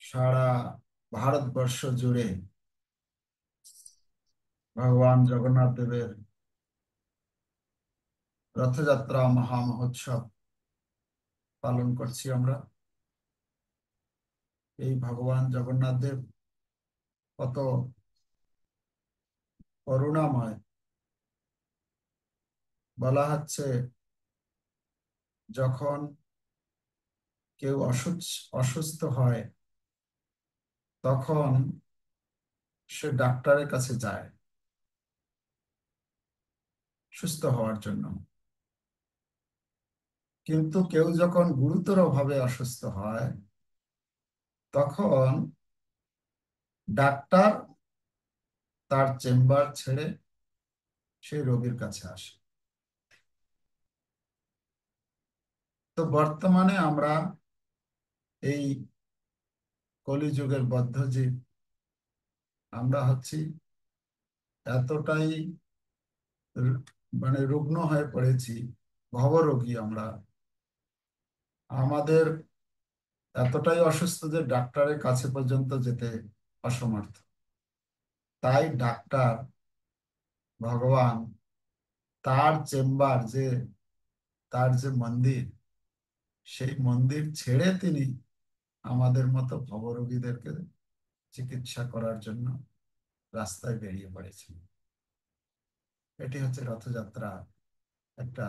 সারা ভারতবর্ষ জুড়ে ভগবান জগন্নাথ দেবের রথযাত্রা মহা মহোৎসব পালন করছি আমরা। এই ভগবান জগন্নাথ দেব কত করুণাময়। বলা হচ্ছে যখন কেউ অসুস্থ হয় তখন সে ডাক্তারের কাছে যায় সুস্থ হওয়ার জন্য, কিন্তু কেউ যখন গুরুতর ভাবে অসুস্থ হয় তখন ডাক্তার তার চেম্বার ছেড়ে সেই রোগীর কাছে আসে। তো বর্তমানে আমরা এই কলিযুগের বদ্ধজীব, আমরা হচ্ছি এতটাই র- মানে রুগ্ন হয়ে পড়েছি, ভবরোগী আমরা। আমাদের এতটাই অসুস্থ যে ডাক্তারের কাছে পর্যন্ত যেতে অসমর্থ। তাই ডাক্তার ভগবান তার চেম্বার যে তার যে মন্দির, সেই মন্দির ছেড়ে তিনি আমাদের মতো ভবরোগীদেরকে চিকিৎসা করার জন্য রাস্তায় বেরিয়ে পড়েছেন। এটি হচ্ছে রথযাত্রা, একটা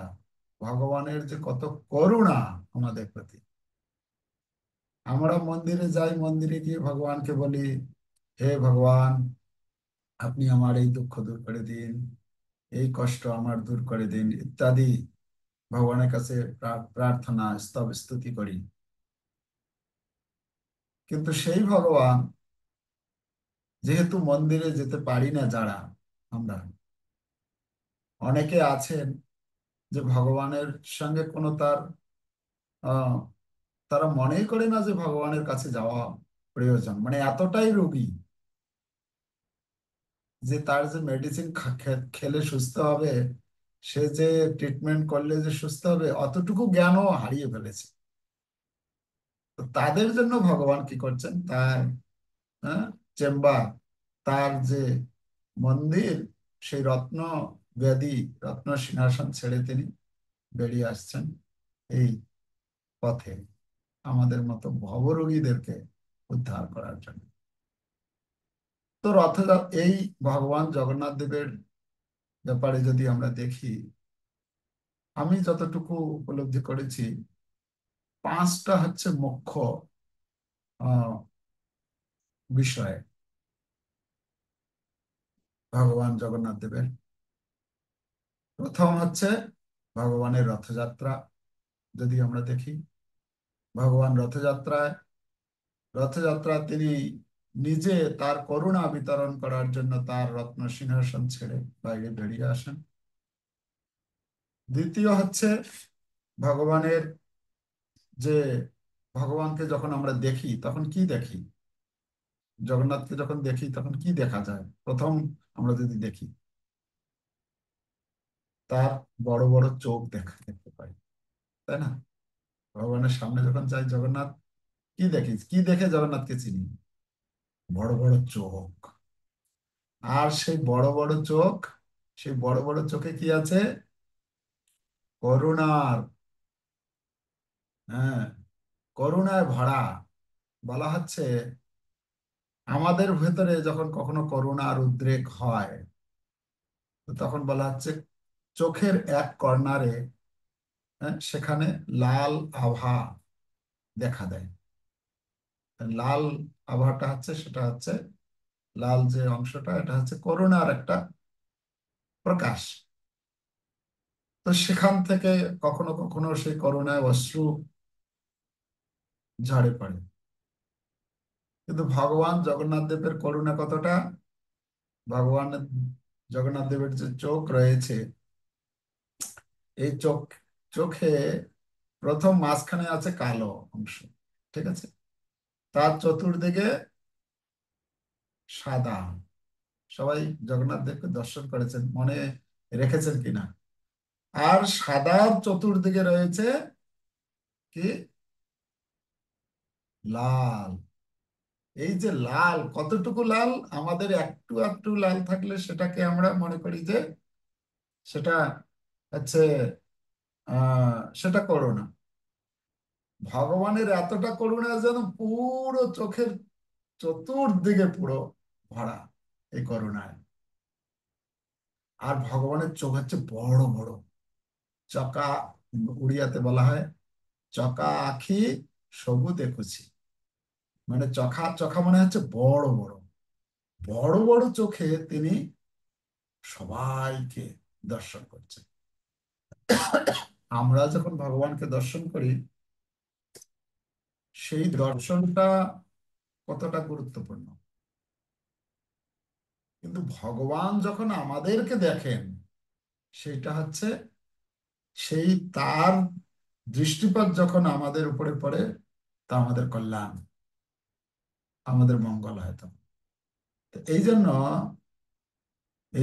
ভগবানের যে কত করুণা আমাদের প্রতি। আমরা মন্দিরে যাই, মন্দিরে গিয়ে ভগবানকে বলি, হে ভগবান, আপনি আমার এই দুঃখ দূর করে দিন, এই কষ্ট আমার দূর করে দিন ইত্যাদি ভগবানের কাছে প্রার্থনা স্তব স্তুতি করি। কিন্তু সেই ভগবান, যেহেতু মন্দিরে যেতে পারি না যারা, আমরা অনেকে আছেন যে ভগবানের সঙ্গে কোনো তার আহ তারা মনেই করে না যে ভগবানের কাছে যাওয়া প্রয়োজন, মানে এতটাই রোগী যে তার যে মেডিসিন খেলে সুস্থ হবে, সে যে ট্রিটমেন্ট করলে যে সুস্থ হবে, অতটুকু জ্ঞানও হারিয়ে ফেলেছে। তো তাদের জন্য ভগবান কি করছেন, তার হ্যাঁ চেম্বার, তার যে মন্দির, সেই রত্ন বেদী, রত্ন সিংহাসন ছেড়ে তিনি বেরিয়ে আসছেন এই পথে আমাদের মতো ভবরোগীদেরকে উদ্ধার করার জন্য। তো রথযাত্রা এই ভগবান জগন্নাথ দেবের ব্যাপারে যদি আমরা দেখি, আমি যতটুকু উপলব্ধি করেছি, পাঁচটা হচ্ছে মুখ্য আহ, বিষয় ভগবান জগন্নাথ দেবের। প্রথম হচ্ছে ভগবানের রথযাত্রা। যদি আমরা দেখি, ভগবান রথযাত্রা তিনি নিজে তার করুণা বিতরণ করার জন্য তার রত্ন সিংহাসন ছেড়ে বাইরে বেরিয়ে আসেন। দ্বিতীয় হচ্ছে ভগবানের যে ভগবানকে যখন আমরা দেখি তখন কি দেখি, জগন্নাথকে যখন দেখি তখন কি দেখা যায়? প্রথম আমরা যদি দেখি, তার বড় বড় চোখ দেখতে পাই, তাই না? ভগবানের সামনে যখন যাই জগন্নাথ, কি দেখি, কি দেখে জগন্নাথকে চিনি? বড় বড় চোখ। আর সেই বড় বড় চোখ, সেই বড় বড় চোখে কি আছে? করুণার, হ্যাঁ, করুণায় ভরা। বলা হচ্ছে আমাদের ভেতরে যখন কখনো করুণার উদ্রেক হয়, তো তখন বলা হচ্ছে চোখের এক কর্নারে, সেখানে লাল আভা দেখা দেয়। লাল আভাটা হচ্ছে, সেটা হচ্ছে লাল যে অংশটা, এটা হচ্ছে করুণার একটা প্রকাশ। তো সেখান থেকে কখনো কখনো সেই করুণায় অশ্রু ঝরে পড়ে। কিন্তু ভগবান জগন্নাথ দেবের করুণা কতটা! ভগবান জগন্নাথ দেবের যে চোখ রয়েছে, এই চোখে প্রথম মাঝখানে আছে কালো অংশ, ঠিক আছে? তার চতুর্দিকে সাদা। সবাই জগন্নাথ দেবকে দর্শন করেছেন, মনে রেখেছেন কিনা? আর সাদার চতুর্দিকে রয়েছে কি? লাল। এই যে লাল, কতটুকু লাল, আমাদের একটু একটু লাল থাকলে সেটাকে আমরা মনে করি যে সেটা হচ্ছে সেটা করুণা। ভগবানের এতটা করুণা যেন পুরো চোখের চতুর্দিকে পুরো ভরা এই করুণায়। আর ভগবানের চোখ হচ্ছে বড় বড়, চকা, উড়িয়াতে বলা হয় চকা আখি সবু দেখুছি। মানে চোখা চোখা মানে হচ্ছে বড় বড়, বড় বড় চোখে তিনি সবাইকে দর্শন করছেন। আমরা যখন ভগবানকে দর্শন করি, সেই দর্শনটা কতটা গুরুত্বপূর্ণ। কিন্তু ভগবান যখন আমাদেরকে দেখেন, সেটা হচ্ছে সেই তার দৃষ্টিপাত যখন আমাদের উপরে পড়ে, তা আমাদের কল্যাণ, আমাদের মঙ্গল হয় তখন। তো এই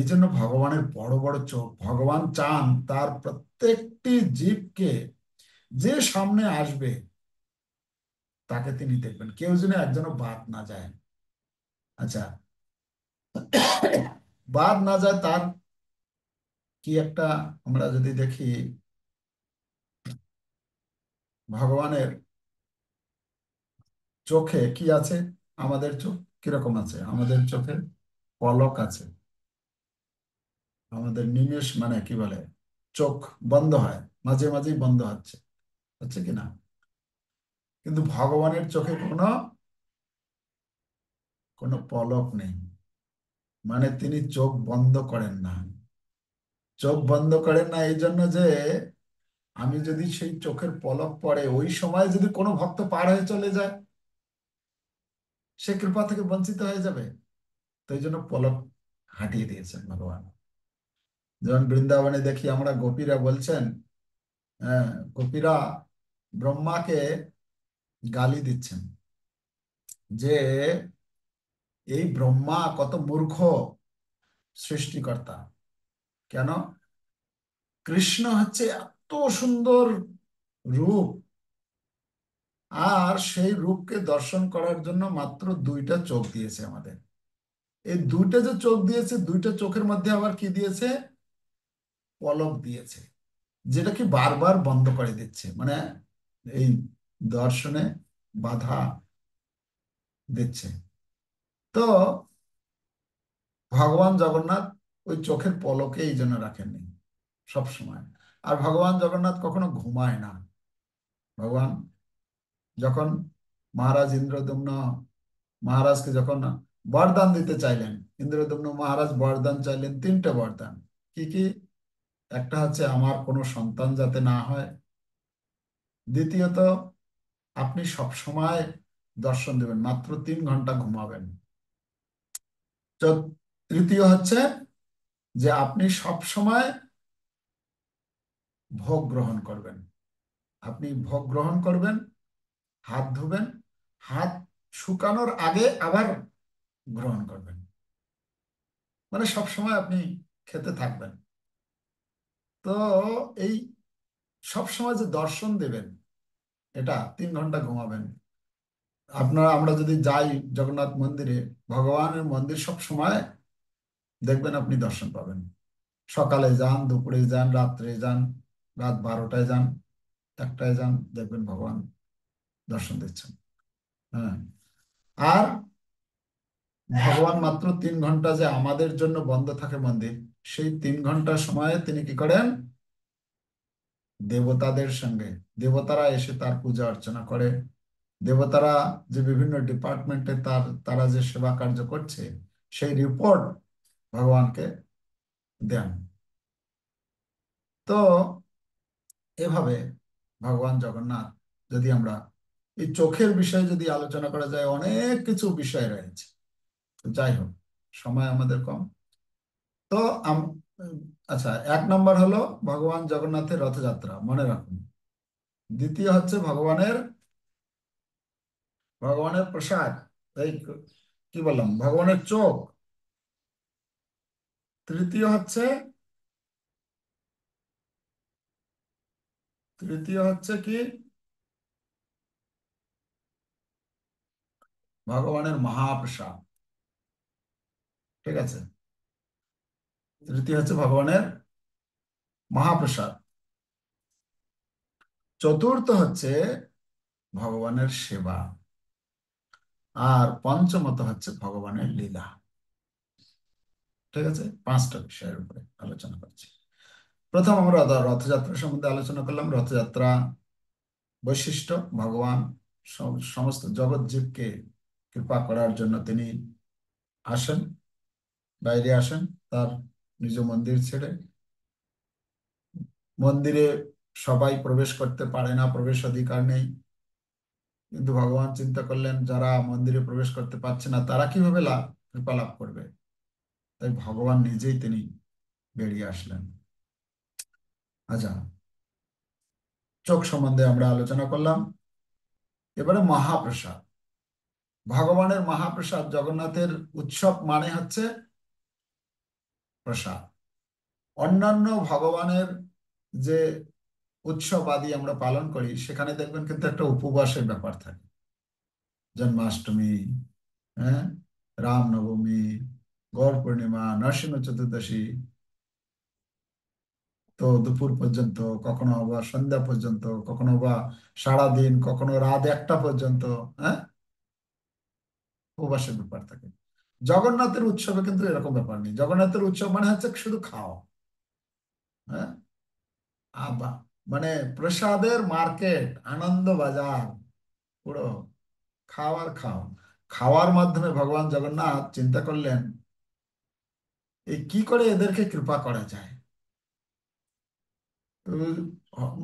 জন্য ভগবানের বড় বড় চোখ। ভগবান চান তার প্রত্যেকটি জীবকে, যে সামনে আসবে তাকে তিনি দেখবেন, কেউ যেন একজনও বাদ না যায়। আচ্ছা, বাদ না যায় তার কি একটা, আমরা যদি দেখি ভগবানের চোখে কি আছে, আমাদের চোখ কিরকম আছে, আমাদের চোখে পলক আছে। আমাদের নিমেষ মানে কি বলে, চোখ বন্ধ হয়, মাঝে মাঝেই বন্ধ হচ্ছে, হচ্ছে কি না? কিন্তু ভগবানের চোখে কোনো কোনো পলক নেই। মানে তিনি চোখ বন্ধ করেন না। চোখ বন্ধ করেন না এই জন্য যে আমি যদি সেই চোখের পলক পড়ে ওই সময় যদি কোনো ভক্ত পার হয়ে চলে যায়, সে কৃপা থেকে বঞ্চিত হয়ে যাবে। তো এই জন্য পলক হাঁটিয়ে দিয়েছেন ভগবান। যেমন বৃন্দাবনে দেখি আমরা গোপীরা বলছেন, হ্যাঁ, গোপীরা ব্রহ্মাকে গালি দিচ্ছেন যে এই ব্রহ্মা কত মূর্খ সৃষ্টিকর্তা। কেন? কৃষ্ণ হচ্ছে এত সুন্দর রূপ, আর সেই রূপকে দর্শন করার জন্য মাত্র দুইটা চোখ দিয়েছে আমাদের। এই দুইটা যে চোখ দিয়েছে, দুইটা চোখের মধ্যে আবার কি দিয়েছে? পলক দিয়েছে, যেটা কি বারবার বন্ধ করে দিচ্ছে, মানে এই দর্শনে বাধা দিচ্ছে। তো ভগবান জগন্নাথ ওই চোখের পলকে এই জন্য রাখেননি সব সময়। আর ভগবান জগন্নাথ কখনো ঘুমায় না। ভগবান যখন মহারাজ ইন্দ্রদ্যুম্ন মহারাজকে যখন বরদান দিতে চাইলেন, ইন্দ্রদ্যুম্ন মহারাজ বরদান চাইলেন তিনটে বরদান। কি কি? একটা হচ্ছে আমার কোনো সন্তান যাতে না হয়, দ্বিতীয়ত আপনি সব সময় দর্শন দেবেন, মাত্র 3 ঘন্টা ঘুমাবেন, তৃতীয় হচ্ছে যে আপনি সব সময় ভোগ গ্রহণ করবেন। আপনি ভোগ গ্রহণ করবেন, হাত ধুবেন, হাত শুকানোর আগে আবার গ্রহণ করবেন, মানে সব সময় আপনি খেতে থাকবেন। তো এই সব সময় যে দর্শন দেবেন, এটা 3 ঘন্টা ঘুমাবেন। আমরা যদি যাই জগন্নাথ মন্দিরে, ভগবানের মন্দির সব সময় দেখবেন আপনি দর্শন পাবেন। সকালে যান, দুপুরে যান, রাত্রে যান, রাত 12টায় যান, 1টায় যান, দেখবেন ভগবান দর্শন দিচ্ছেন। হ্যাঁ। আর ভগবান মাত্র 3 ঘন্টা যে আমাদের জন্য বন্ধ থাকে মন্দির, সেই 3 ঘন্টা সময়ে তিনি কি করেন? দেবতাদের সঙ্গে, দেবতারা এসে তার পূজা অর্চনা করে। দেবতারা যে বিভিন্ন ডিপার্টমেন্টে তারা যে সেবা কার্য করছে, সেই রিপোর্ট ভগবানকে দেন। তো এভাবে ভগবান জগন্নাথ, যদি আমরা এই চোখের বিষয়ে যদি আলোচনা করা যায়, অনেক কিছু বিষয় রয়েছে। তো যাই হোক, সময় আমাদের কম। তো আচ্ছা, 1 নম্বর হলো ভগবান জগন্নাথের রথযাত্রা, মনে রাখুন। দ্বিতীয় হচ্ছে ভগবানের ভগবানের প্রসাদ, এই কি বললাম, ভগবানের চোখ। তৃতীয় হচ্ছে তৃতীয় হচ্ছে কি? ভগবানের মহাপ্রসাদ। ঠিক আছে, তৃতীয় হচ্ছে ভগবানের মহাপ্রসাদ। চতুর্থ হচ্ছে ভগবানের সেবা। আর পঞ্চমত হচ্ছে ভগবানের লীলা। ঠিক আছে, পাঁচটা বিষয়ের উপরে আলোচনা করছি। প্রথম আমরা রথযাত্রা সম্বন্ধে আলোচনা করলাম। রথযাত্রা বৈশিষ্ট্য: ভগবান সমস্ত জগৎ জীবকে কৃপা করার জন্য তিনি আসেন, বাইরে আসেন তার নিজ মন্দির ছেড়ে। মন্দিরে সবাই প্রবেশ করতে পারে না, প্রবেশ অধিকার নেই, কিন্তু ভগবান চিন্তা করলেন যারা মন্দিরে প্রবেশ করতে পারছে না তারা কিভাবে কৃপা লাভ করবে। তাই ভগবান নিজেই তিনি বেরিয়ে আসলেন। আচ্ছা, চোখ সম্বন্ধে আমরা আলোচনা করলাম। এবারে মহাপ্রসাদ। ভগবানের মহাপ্রসাদ, জগন্নাথের উৎসব মানে হচ্ছে প্রসাদ। অন্যান্য ভগবানের যে উৎসব আদি আমরা পালন করি সেখানে দেখবেন কিন্তু একটা উপবাসের ব্যাপার থাকে। জন্মাষ্টমী, হ্যাঁ, রামনবমী, গৌর পূর্ণিমা, নরসিংহ চতুর্দশী, তো দুপুর পর্যন্ত, কখনো বা সন্ধ্যা পর্যন্ত, কখনো বা সারাদিন, কখনো রাত 1টা পর্যন্ত, হ্যাঁ, উপবাসের ব্যাপার থাকে। জগন্নাথের উৎসবে কিন্তু এরকম ব্যাপার নেই। জগন্নাথের উৎসব মানে হচ্ছে শুধু খাওয়া, হ্যাঁ, আবা মানে প্রসাদের মার্কেট, আনন্দ বাজার, পুরো খাওয়ার খাও। খাওয়ার মাধ্যমে ভগবান জগন্নাথ চিন্তা করলেন এই কি করে এদেরকে কৃপা করা যায়। তো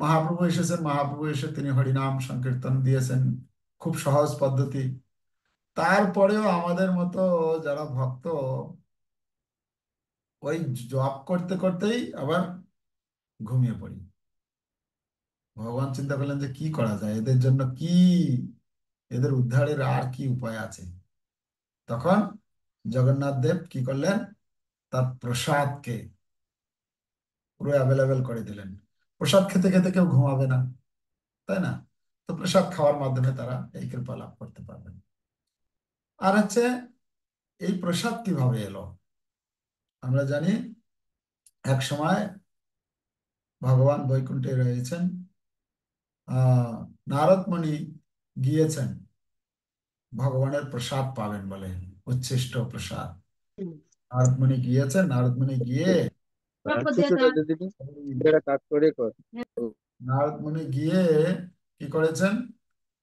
মহাপ্রভু এসেছেন, মহাপ্রভু এসে তিনি হরিনাম সংকীর্তন দিয়েছেন, খুব সহজ পদ্ধতি। তারপরেও আমাদের মতো যারা ভক্ত ওই জপ করতে করতেই আবার ঘুমিয়ে পড়ি। ভগবান চিন্তা করলেন যে কি করা যায় এদের জন্য, কি এদের উদ্ধারের আর কি উপায় আছে। তখন জগন্নাথ দেব কি করলেন, তার প্রসাদকে পুরো অ্যাভেলেবেল করে দিলেন। প্রসাদ খেতে খেতে কেউ ঘুমাবে না, তাই না? তো প্রসাদ খাওয়ার মাধ্যমে তারা এই কৃপা লাভ করতে পারবেন। আর হচ্ছে এই প্রসাদ কিভাবে এলো। আমরা জানি এক সময় ভগবান বৈকুণ্ঠে রয়েছেন, আহ নারদ মুনি গিয়েছেন ভগবানের প্রসাদ পাবেন বলে, উচ্ছিষ্ট প্রসাদ। নারদ মুনি গিয়েছেন, নারদ মুনি গিয়ে কাজ করে কর। নারদ মুনি গিয়ে কি করেছেন,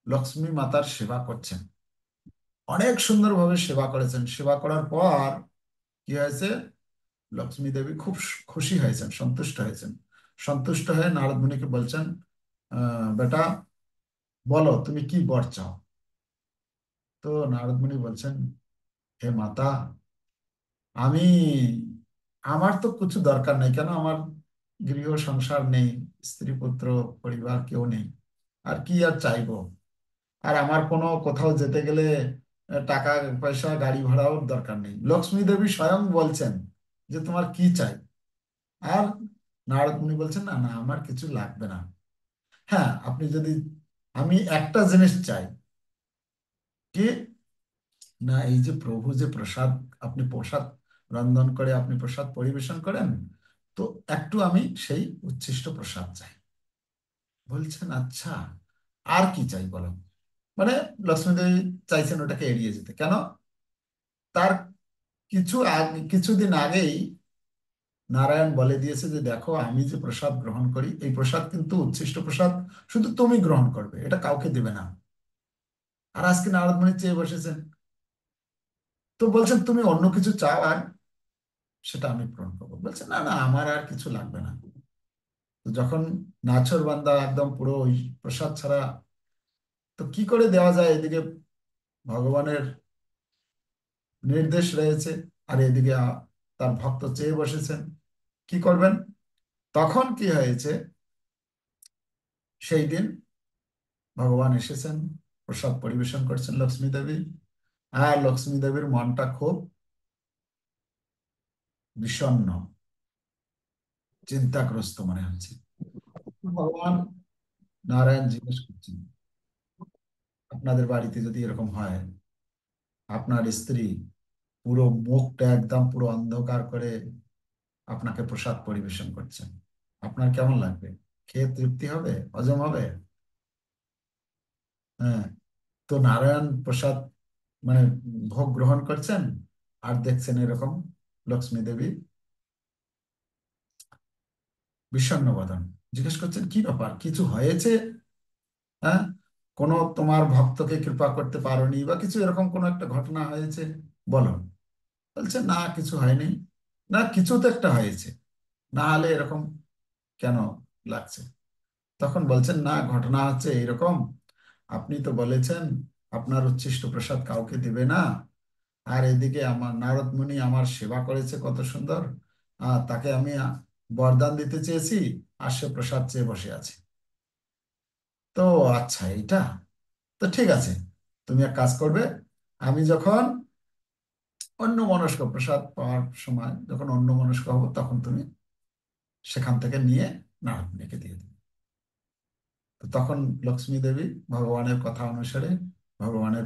লক্ষ্মী মাতার সেবা করছেন। অনেক সুন্দরভাবে সেবা করেছেন। সেবা করার পর কি হয়েছে, লক্ষ্মী দেবী খুব খুশি হয়েছেন, সন্তুষ্ট হয়েছেন। সন্তুষ্ট হয়ে নারদ মুনিকে বলছেন, বেটা বলো তুমি কি বর চাও। তো নারদ মুনি বলছেন, হে মাতা, আমি, আমার তো কিছু দরকার নেই, কেন আমার গৃহ সংসার নেই, স্ত্রী পুত্র পরিবার কেউ নেই, আর কি আর চাইবো। আর আমার কোনো কোথাও যেতে গেলে টাকা পয়সা গাড়ি ভাড়াও দরকার নেই। লক্ষ্মী দেবী স্বয়ং বলছেন যে তোমার কি চাই। আর নারদ মুনি বলছেন, না না আমার কিছু লাগবে না। হ্যাঁ, আপনি যদি, আমি একটা জিনিস চাই, কি না, এই যে প্রভু যে প্রসাদ, আপনি প্রসাদ রন্ধন করে আপনি প্রসাদ পরিবেশন করেন, তো একটু আমি সেই উচ্ছিষ্ট প্রসাদ চাই। বলছেন আচ্ছা, আর কি চাই বলো। মানে লক্ষ্মীদেবী চাইছেন ওটাকে এড়িয়ে যেতে। কেন, তার কিছুদিন আগেই নারায়ণ বলে দিয়েছে যে দেখো আমি যে প্রসাদ গ্রহণ করি এই প্রসাদ কিন্তু উচ্ছিষ্ট প্রসাদ, শুধু তুমি গ্রহণ করবে, এটা কাউকে দেবে না। আর আজকে নারদ মুনি চেয়ে বসেছেন। তো বলছেন তুমি অন্য কিছু চাও আর সেটা আমি পূরণ করবো। বলছে না না আমার আর কিছু লাগবে না। তো যখন নাছোড় বান্দা একদম পুরো ওই প্রসাদ ছাড়া, তো কি করে দেওয়া যায়, এদিকে ভগবানের নির্দেশ রয়েছে আর এদিকে তার ভক্ত চেয়ে বসেছেন, কি করবেন। তখন কি হয়েছে, সেই দিন ভগবান এসেছেন, প্রসাদ পরিবেশন করছেন লক্ষ্মী দেবী। আর লক্ষ্মী দেবীর মনটা খুব বিষণ্ণ, চিন্তাগ্রস্ত মনে হচ্ছে। ভগবান নারায়ণ জিজ্ঞেস করছেন, আপনাদের বাড়িতে যদি এরকম হয় আপনার স্ত্রী পুরো মুখটা একদম পুরো অন্ধকার করে আপনাকে প্রসাদ পরিবেশন করছেন, আপনার কেমন লাগবে? খেয়ে তৃপ্তি হবে? হজম হবে? হ্যাঁ। তো নারায়ণ প্রসাদ মানে ভোগ গ্রহণ করছেন, আর দেখছেন এরকম লক্ষ্মী দেবী বিষণ্ণ বদন। জিজ্ঞেস করছেন কি ব্যাপার, কিছু হয়েছে? হ্যাঁ, কোনো তোমার ভক্তকে কৃপা করতে পারোনি বা কিছু এরকম কোনো একটা ঘটনা হয়েছে, বলো। বলছে না, কিছু হয়নি। না, কিছু তো একটা হয়েছে, না হলে এরকম কেন লাগছে? তখন বলছেন না, ঘটনা হচ্ছে এরকম, আপনি তো বলেছেন আপনার উচ্ছিষ্ট প্রসাদ কাউকে দিবে না, আর এদিকে আমার নারদ মুনি আমার সেবা করেছে কত সুন্দর, তাকে আমি বরদান দিতে চেয়েছি, আর সে প্রসাদ চেয়ে বসে আছে। তো আচ্ছা, এইটা তো ঠিক আছে, তুমি এক কাজ করবে, আমি যখন অন্য মনস্ক প্রসাদ পাওয়ার সময় যখন অন্য মনস্ক হবো, তখন তুমি সেখান থেকে নিয়ে নারদ মুনিকে দিয়ে দিবে। তো তখন লক্ষ্মী দেবী ভগবানের কথা অনুসারে ভগবানের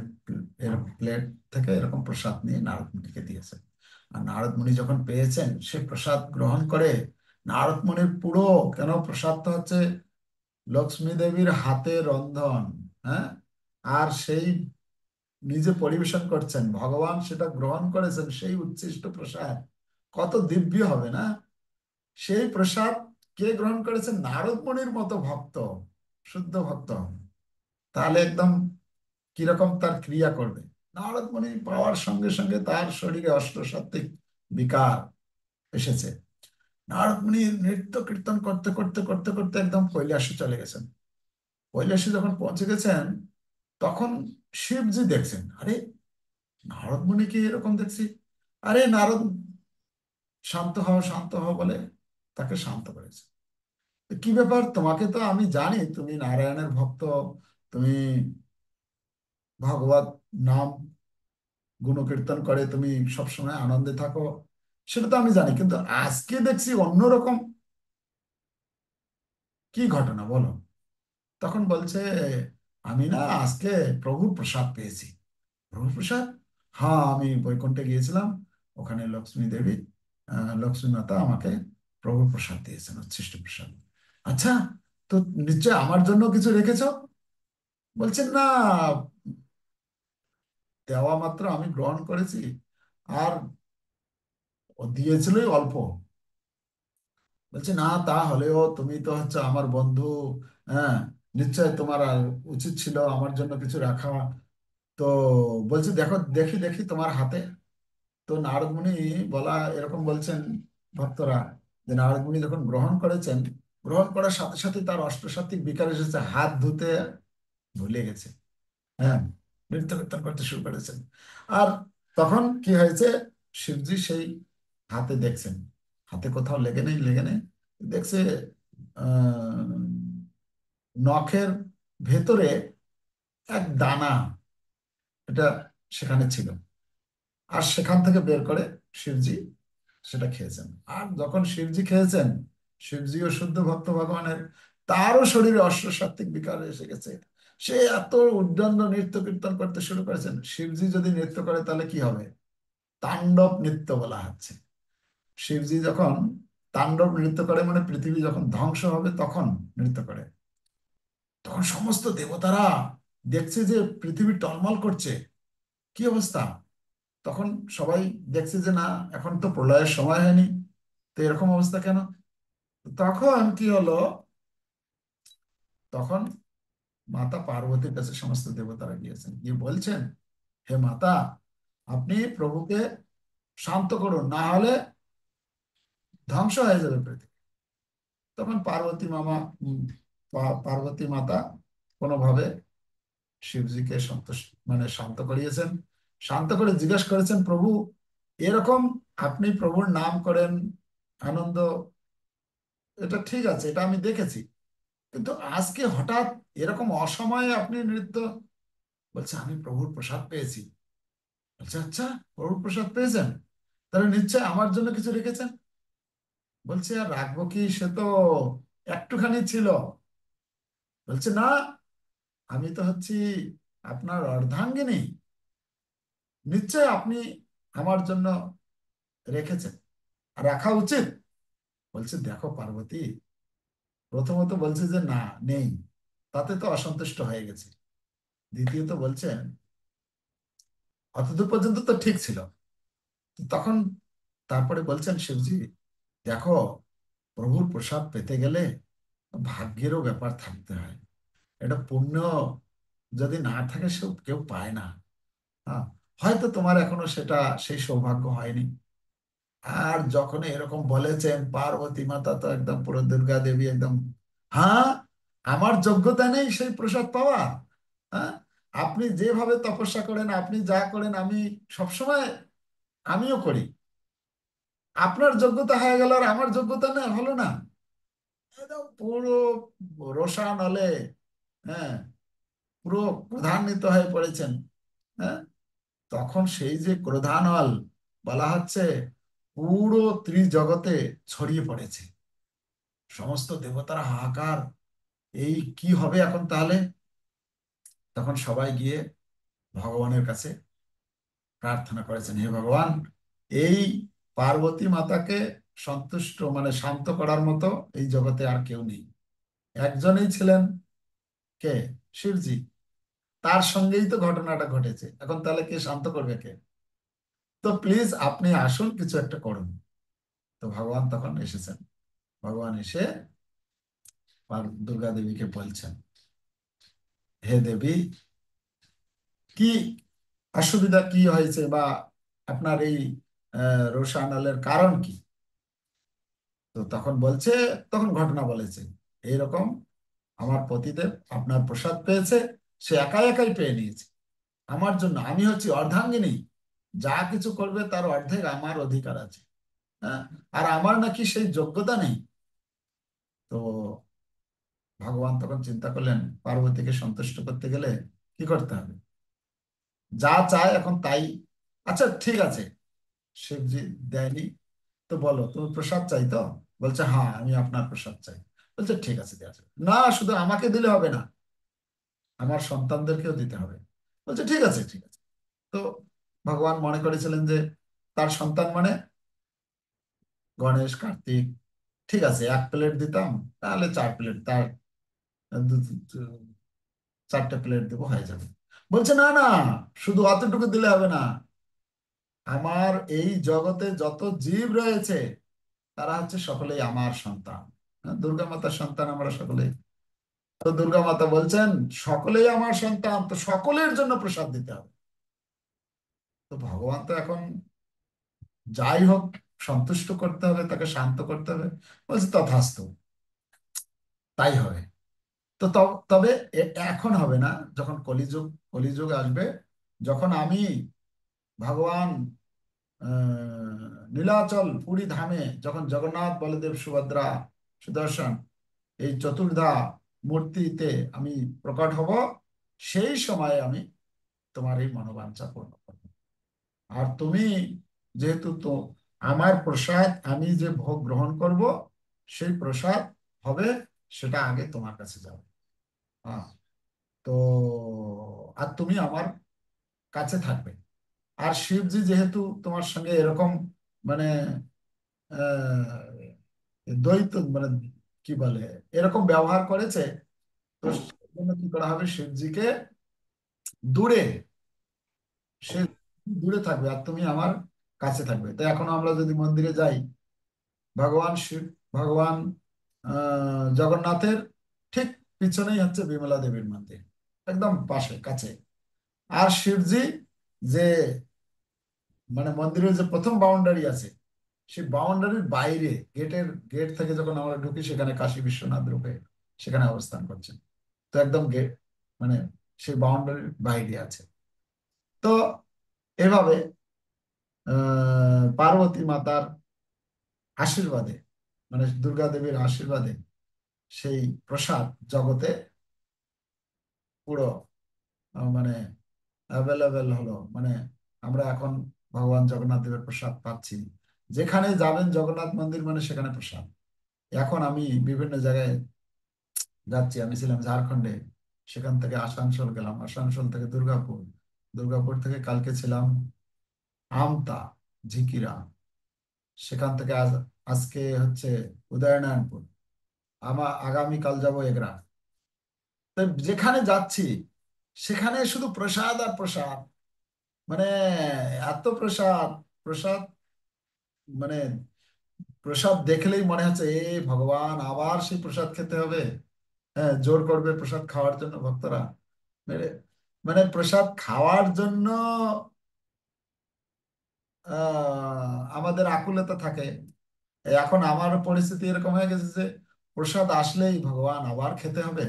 এর প্লেট থেকে এরকম প্রসাদ নিয়ে নারদ মুনিকে দিয়েছেন। আর নারদ মুনি যখন পেয়েছেন, সে প্রসাদ গ্রহণ করে নারদ মুনির পুরো, কেন প্রসাদ তো হচ্ছে লক্ষ্মী দেবীর হাতে রন্ধন, হ্যাঁ, আর সেই নিজে পরিবেশন করছেন, ভগবান সেটা গ্রহণ করেছেন, সেই উচ্ছিষ্ট প্রসাদ কত দিব্য হবে না? সেই প্রসাদ কে গ্রহণ করেছেন? নারদ মুনির মতো ভক্ত, শুদ্ধ ভক্ত। তাহলে একদম কিরকম তার ক্রিয়া করবে? নারদ মুনি পাওয়ার সঙ্গে সঙ্গে তার শরীরে অষ্টসাত্ত্বিক বিকার এসেছে। নারদ মুনি নৃত্য কীর্তন করতে করতে করতে করতে একদম কৈলাসে চলে গেছেন। কৈলাসে যখন পৌঁছে গেছেন, তখন শিবজি দেখছেন, আরে নারদ মুনিকে এরকম দেখছি। আরে নারদ, শান্ত হও শান্ত হও বলে তাকে শান্ত করেছে। তো কি ব্যাপার, তোমাকে তো আমি জানি তুমি নারায়ণের ভক্ত, তুমি ভগবত নাম গুণকীর্তন করে তুমি সবসময় আনন্দে থাকো, সেটা তো আমি জানি, কিন্তু আজকে দেখছি অন্যরকম, কি ঘটনা বলো? তখন বলছে, আমি না আজকে প্রভুর প্রসাদ পেয়েছি। প্রভুর প্রসাদ? হ্যাঁ, আমি বৈকুণ্ঠে গিয়েছিলাম, ওখানে লক্ষ্মী দেবী, লক্ষ্মী মাতা আমাকে প্রভুর প্রসাদ দিয়েছেন, উচ্ছিষ্ট প্রসাদ। আচ্ছা, তো নিশ্চয় আমার জন্য কিছু রেখেছো? বলছেন না, দেওয়া মাত্র আমি গ্রহণ করেছি, আর ও দিয়েছিলই অল্প। বলছে না, তা হলেও তুমি তো হচ্ছে আমার বন্ধু, হ্যাঁ, নিশ্চয় তোমার আর উচিত ছিল আমার জন্য কিছু রাখা। তো বলছে দেখো, দেখি দেখি তোমার হাতে। তো নারদ মুনি বলা এরকম বলছেন ভক্তরা, যে নারদ মুনি যখন গ্রহণ করেছেন, গ্রহণ করার সাথে সাথে তার অষ্টসাত্ত্বিক বিকার এসেছে, হাত ধুতে ভুলে গেছে। হ্যাঁ, নৃত্য কীর্তন করতে শুরু করেছেন। আর তখন কি হয়েছে, শিবজি সেই হাতে দেখছেন, হাতে কোথাও লেগে নেই, লেগে নেই, দেখছে আহ নখের ভেতরে এক দানা, এটা সেখানে ছিল। আর সেখান থেকে বের করে শিবজি সেটা খেয়েছেন। আর যখন শিবজি খেয়েছেন, শিবজিও শুদ্ধ ভক্ত ভগবানের, তারও শরীরে অশ্বসাত্ত্বিক বিকার এসে গেছে। সে এত উদ্দণ্ড নৃত্য কীর্তন করতে শুরু করেছেন। শিবজি যদি নৃত্য করে তাহলে কি হবে? তাণ্ডব নৃত্য বলা হচ্ছে। শিবজি যখন তাণ্ডব নৃত্য করে, মানে পৃথিবী যখন ধ্বংস হবে তখন নৃত্য করে, তখন সমস্ত দেবতারা দেখছে যে পৃথিবী টলমল করছে, কি অবস্থা। তখন সবাই দেখছে যে না, এখন তো প্রলয়ের সময় হয়নি, তো এরকম অবস্থা কেন? তখন কি হলো, তখন মাতা পার্বতীর কাছে সমস্ত দেবতারা গিয়েছেন, গিয়ে বলছেন, হে মাতা, আপনি প্রভুকে শান্ত করুন, না হলে ধ্বংস হয়ে যাবে পৃথিবী। তখন পার্বতী মামা, পার্বতী মাতা কোনোভাবে শিবজিকে সন্তুষ্ট মানে শান্ত করিয়েছেন। শান্ত করে জিজ্ঞেস করেছেন, প্রভু এরকম আপনি প্রভুর নাম করেন, আনন্দ, এটা ঠিক আছে, এটা আমি দেখেছি, কিন্তু আজকে হঠাৎ এরকম অসময়ে আপনি নৃত্য। বলছে আমি প্রভুর প্রসাদ পেয়েছি। বলছে আচ্ছা, প্রভুর প্রসাদ পেয়েছেন, তাহলে নিশ্চয় আমার জন্য কিছু রেখেছেন। বলছে আর রাখবো কি, সে তো একটুখানি ছিল। বলছে না, আমি তো হচ্ছি আপনার অর্ধাঙ্গিনী, নিশ্চয় আপনি আমার জন্য রেখেছেন, আর রাখা উচিত। বলছে, দেখো পার্বতী, প্রথমত বলছে যে না, নেই, তাতে তো অসন্তুষ্ট হয়ে গেছে। দ্বিতীয়ত বলছেন, অতদূর পর্যন্ত তো ঠিক ছিল। তখন তারপরে বলছেন শিবজি, দেখো, প্রভুর প্রসাদ পেতে গেলে ভাগ্যেরও ব্যাপার থাকতে হয়। এটা পুণ্য যদি না থাকে, সে কেউ পায় না। হ্যাঁ, হয়তো তোমার এখনো সেটা, সেই সৌভাগ্য হয়নি। আর যখন এরকম বলেছেন, পার্বতী মাতা তো একদম পুরো দুর্গা দেবী একদম, হ্যাঁ, আমার যোগ্যতা নেই সেই প্রসাদ পাওয়া? হ্যাঁ, আপনি যেভাবে তপস্যা করেন, আপনি যা করেন, আমি সবসময় আমিও করি। আপনার যোগ্যতা হয়ে গেল, আর আমার যোগ্যতা না হলো না? একদম পুরো রোষা নলে, হ্যাঁ, পুরো ক্রোধান্বিত হয়ে পড়েছেন। হ্যাঁ, তখন সেই যে ক্রোধানল বলা হচ্ছে, পুরো ত্রিজগতে ছড়িয়ে পড়েছে। সমস্ত দেবতারা হাহাকার, এই কি হবে এখন তাহলে? তখন সবাই গিয়ে ভগবানের কাছে প্রার্থনা করেছেন, হে ভগবান, এই পার্বতী মাতাকে সন্তুষ্ট মানে শান্ত করার মতো এই জগতে আর কেউ নেই। একজনই ছিলেন, কে? শিবজি। তার সঙ্গেই তো ঘটনাটা ঘটেছে, এখন তাহলে কে শান্ত করবে, কে? তো প্লিজ আপনি আসুন, কিছু একটা করুন। তো ভগবান তখন এসেছেন। ভগবান এসে দুর্গা দেবীকে বলছেন, হে দেবী, কি অসুবিধা কি হয়েছে, বা আপনার এই রোষানলের কারণ কি? তো তখন বলছে, তখন ঘটনা বলেছে, এইরকম আমার পতিদেব আপনার প্রসাদ পেয়েছে, সে একাই একাই পেয়ে নিয়েছে। আমার জন্য, আমি হচ্ছি অর্ধাঙ্গিনী, যা কিছু করবে তার অর্ধেক আমার অধিকার আছে। হ্যাঁ, আর আমার নাকি সেই যোগ্যতা নেই। তো ভগবান তখন চিন্তা করলেন, পার্বতীকে সন্তুষ্ট করতে গেলে কি করতে হবে? যা চায় এখন তাই। আচ্ছা ঠিক আছে, শিবজি দেয়নি, তো বলো, তুমি প্রসাদ চাই তো? বলছে, হ্যাঁ, আমি আপনার প্রসাদ চাই। বলছে, ঠিক আছে, দেওয়া যাবে না, শুধু আমাকে দিলে হবে না, আমার সন্তানদেরকেও দিতে হবে। বলছে, ঠিক আছে, ঠিক আছে। তো ভগবান মনে করেছিলেন যে তার সন্তান মানে গণেশ, কার্তিক, ঠিক আছে, এক প্লেট দিতাম, তাহলে 4 প্লেট, তার দু- দু- 4টে প্লেট দেবো, হয়ে যাবে। বলছে, না না, শুধু অতটুকু দিলে হবে না, আমার এই জগতে যত জীব রয়েছে তারা হচ্ছে সকলেই আমার সন্তান। হ্যাঁ, দুর্গা মাতার সন্তান আমরা সকলেই। তো দুর্গা মাতা বলছেন, সকলেই আমার সন্তান, তো সকলের জন্য প্রসাদ দিতে হবে। তো ভগবান তো এখন যাই হোক, সন্তুষ্ট করতে হবে, তাকে শান্ত করতে হবে। বলছে, তথাস্তু, তাই হবে। তো তবে এখন হবে না, যখন কলিযুগ, কলিযুগ আসবে, যখন আমি ভগবান নীলাচল পুরী ধামে, যখন জগন্নাথ, বলদেব, সুভদ্রা, সুদর্শন, এই চতুর্ধা মূর্তিতে আমি প্রকট হব, সেই সময়ে আমি তোমার এই মনোবাঞ্ছা পূর্ণ করব। আর তুমি যেহেতু তো আমার প্রসাদ, আমি যে ভোগ গ্রহণ করব, সেই প্রসাদ হবে, সেটা আগে তোমার কাছে যাবে। হ্যাঁ, তো আর তুমি আমার কাছে থাকবে। আর শিবজি যেহেতু তোমার সঙ্গে এরকম মানে দ্বৈত মানে কি বলে, এরকম ব্যবহার করেছে, তো সেজন্য কি করা হবে, শিবজিকে দূরে, সে দূরে থাকবে, আর তুমি আমার কাছে থাকবে। তো এখনো আমরা যদি মন্দিরে যাই, ভগবান শিব, ভগবান জগন্নাথের ঠিক পিছনেই হচ্ছে বিমলা দেবীর মন্দির, একদম পাশে কাছে। আর শিবজি যে মানে মন্দিরের যে প্রথম বাউন্ডারি আছে, সেই বাউন্ডারির বাইরে, গেট থেকে যখন আমরা ঢুকি, সেখানে কাশী বিশ্বনাথ রূপে সেখানে অবস্থান করছেন। তো একদম গেট মানে সেই বাউন্ডারির বাইরে আছে। তো এভাবে পার্বতী মাতার আশীর্বাদে, মানে দুর্গা দেবীর আশীর্বাদে, সেই প্রসাদ জগতে পুরো মানে অ্যাভেলেবেল হলো। মানে আমরা এখন ভগবান জগন্নাথ দেবের প্রসাদ পাচ্ছি। যেখানে যাবেন জগন্নাথ মন্দির মানে সেখানে প্রসাদ। এখন আমি বিভিন্ন জায়গায় যাচ্ছি, আমি ছিলাম ঝাড়খণ্ডে, সেখান থেকে আসানসোল গেলাম, আসানসোল থেকে দুর্গাপুর, দুর্গাপুর থেকে কালকে ছিলাম আমতা, ঝিকিরা। সেখান থেকে আজকে হচ্ছে উদয়নারায়ণপুর। আগামীকাল যাব এগরা। তো যেখানে যাচ্ছি সেখানে শুধু প্রসাদ আর প্রসাদ, মানে এত প্রসাদ, প্রসাদ, মানে প্রসাদ দেখলেই মনে হচ্ছে এ ভগবান, আবার সেই প্রসাদ খেতে হবে। হ্যাঁ, জোর করবে প্রসাদ খাওয়ার জন্য ভক্তরা। মানে মানে প্রসাদ খাওয়ার জন্য আমাদের আকুলতা থাকে। এখন আমার পরিস্থিতি এরকম হয়ে গেছে যে প্রসাদ আসলেই ভগবান আবার খেতে হবে।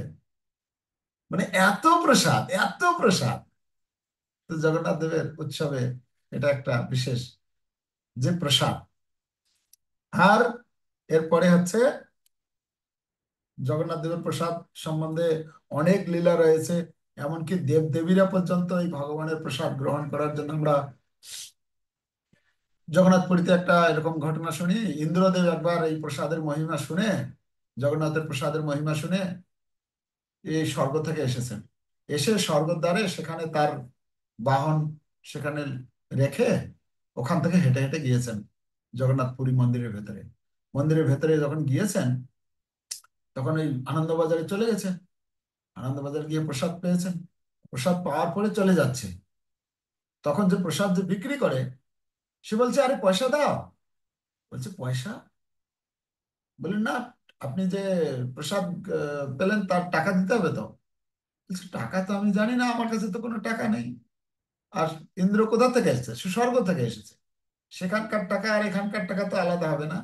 মানে এত প্রসাদ, এত প্রসাদ। তো জগন্নাথ দেবের উৎসবে এটা একটা বিশেষ যে প্রসাদ। আর এরপরে হচ্ছে জগন্নাথ দেবের প্রসাদ সম্বন্ধে অনেক লীলা রয়েছে। এমনকি দেব দেবীরা পর্যন্ত এই ভগবানের প্রসাদ গ্রহণ করার জন্য আমরা জগন্নাথপুরীতে একটা এরকম ঘটনা শুনি। ইন্দ্রদেব একবার এই প্রসাদের মহিমা শুনে, জগন্নাথের প্রসাদের মহিমা শুনে এই স্বর্গ থেকে এসেছেন। এসে স্বর্গদ্বারে সেখানে তার বাহন সেখানে রেখে ওখান থেকে হেঁটে হেঁটে গিয়েছেন জগন্নাথ পুরী মন্দিরের ভেতরে। মন্দিরের ভেতরে যখন গিয়েছেন তখন ওই আনন্দবাজারে চলে গেছেন। আনন্দবাজার গিয়ে প্রসাদ পেয়েছেন। প্রসাদ পাওয়ার পরে চলে যাচ্ছে। তখন যে প্রসাদ যে বিক্রি করে সে বলছে, আরে পয়সা দাও। বলছে পয়সা? বললেন না, আপনি যে প্রসাদ পেলেন তার টাকা দিতে হবে তো। বলছে টাকা তো আমি জানি না, আমার কাছে তো কোনো টাকা নেই। আর ইন্দ্র কোথা থেকে এসেছে? সে স্বর্গ থেকে এসেছে। সেখানকার টাকা আর এখানকার টাকা তো আলাদা হবে না।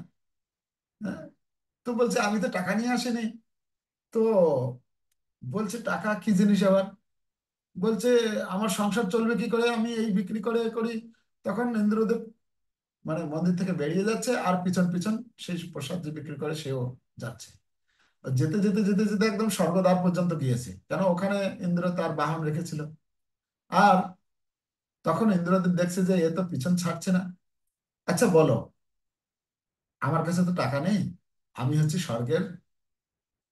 হ্যাঁ। তো বলছে আমি তো টাকা নিয়ে আসিনি। তো বলছে টাকা কি জিনিস আবার? বলছে আমার সংসার চলবে কি করে, আমি এই বিক্রি করে করি। তখন ইন্দ্রদেব মানে মন্দির থেকে বেরিয়ে যাচ্ছে আর পিছন পিছন সেই প্রসাদ যে বিক্রি করে সেও যাচ্ছে। যেতে যেতে যেতে যেতে একদম স্বর্গদ্বার পর্যন্ত গিয়েছে, কেন ওখানে ইন্দ্র তার বাহন রেখেছিল। আর তখন ইন্দ্রদেব দেখছে যে এ তো পিছন ছাড়ছে না। আচ্ছা বলো, আমার কাছে তো টাকা নেই, আমি হচ্ছি স্বর্গের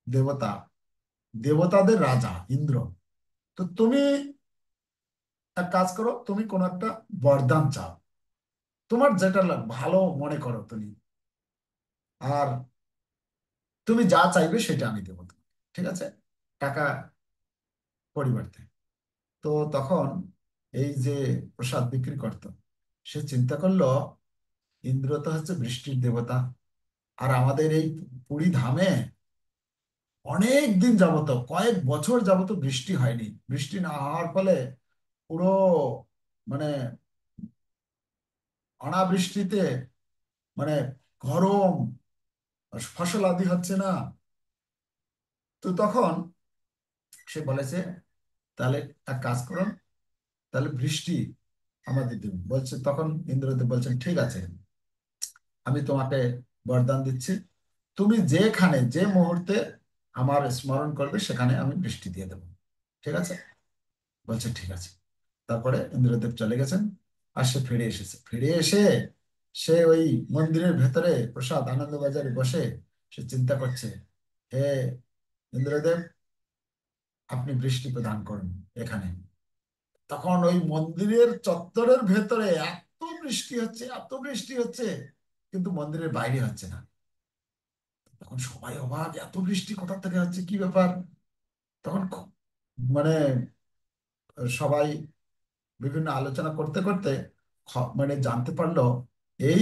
দেবতা, দেবতাদের রাজা ইন্দ্র। তো তুমি এক কাজ করো, তুমি কোনো একটা বরদান চাও, তোমার যেটা ভালো মনে করো তুমি। আর তুমি যা চাইবে সেটা আমি দেবো তোমাকে, ঠিক আছে, টাকা পরিবর্তে। তো তখন এই যে প্রসাদ বিক্রি করতো সে চিন্তা করলো, ইন্দ্র তো হচ্ছে বৃষ্টির দেবতা, আর আমাদের এই পুরী ধামে অনেক দিন যাবত, কয়েক বছর যাবত বৃষ্টি হয়নি। বৃষ্টি না হওয়ার ফলে পুরো মানে অনাবৃষ্টিতে মানে গরম, ফসল আদি হচ্ছে না। তো তখন সে বলেছে তাহলে এক কাজ করুন, তাহলে বৃষ্টি আমাদের দিন। বলছে তখন ইন্দ্রদেব বলছেন ঠিক আছে, আমি তোমাকে বরদান দিচ্ছি, তুমি যেখানে যে মুহূর্তে আমার স্মরণ করবে সেখানে আমি বৃষ্টি দিয়ে দেবো, ঠিক আছে। বলছে ঠিক আছে। তারপরে ইন্দ্রদেব চলে গেছেন। আর সে ফিরে এসেছে, ফিরে এসে সে ওই মন্দিরের ভেতরে প্রসাদ আনন্দবাজারে বসে সে চিন্তা করছে, হে ইন্দ্রদেব, আপনি বৃষ্টি প্রদান করুন এখানে। তখন ওই মন্দিরের চত্বরের ভেতরে এত বৃষ্টি হচ্ছে, এত বৃষ্টি হচ্ছে, কিন্তু মন্দিরের বাইরে হচ্ছে না। তখন সবাই অবাক, এত বৃষ্টি কোথা থেকে হচ্ছে, কি ব্যাপার। তখন মানে সবাই বিভিন্ন আলোচনা করতে করতে মানে জানতে পারলো এই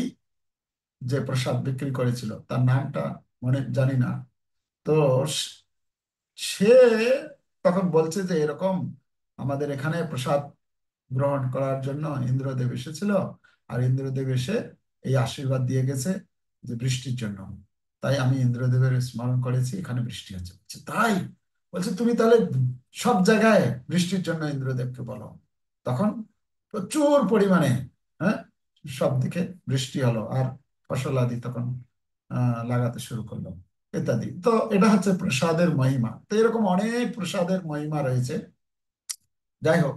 যে প্রসাদ বিক্রি করেছিল তার নামটা মনে জানি না। তো স- সে তখন বলছে যে এরকম আমাদের এখানে প্রসাদ গ্রহণ করার জন্য ইন্দ্রদেব এসেছিল, আর ইন্দ্রদেব এসে এই আশীর্বাদ দিয়ে গেছে যে বৃষ্টির জন্য। তাই আমি ইন্দ্রদেবের স্মরণ করেছি, এখানে বৃষ্টি হচ্ছে। বলছে, তাই? বলছে তুমি তাহলে সব জায়গায় বৃষ্টির জন্য ইন্দ্রদেবকে বলো। তখন প্রচুর পরিমাণে, হ্যাঁ, সব দিকে বৃষ্টি হলো আর ফসল আদি তখন লাগাতে শুরু করলো ইত্যাদি। তো এটা হচ্ছে প্রসাদের মহিমা। তো এরকম অনেক প্রসাদের মহিমা রয়েছে। যাই হোক,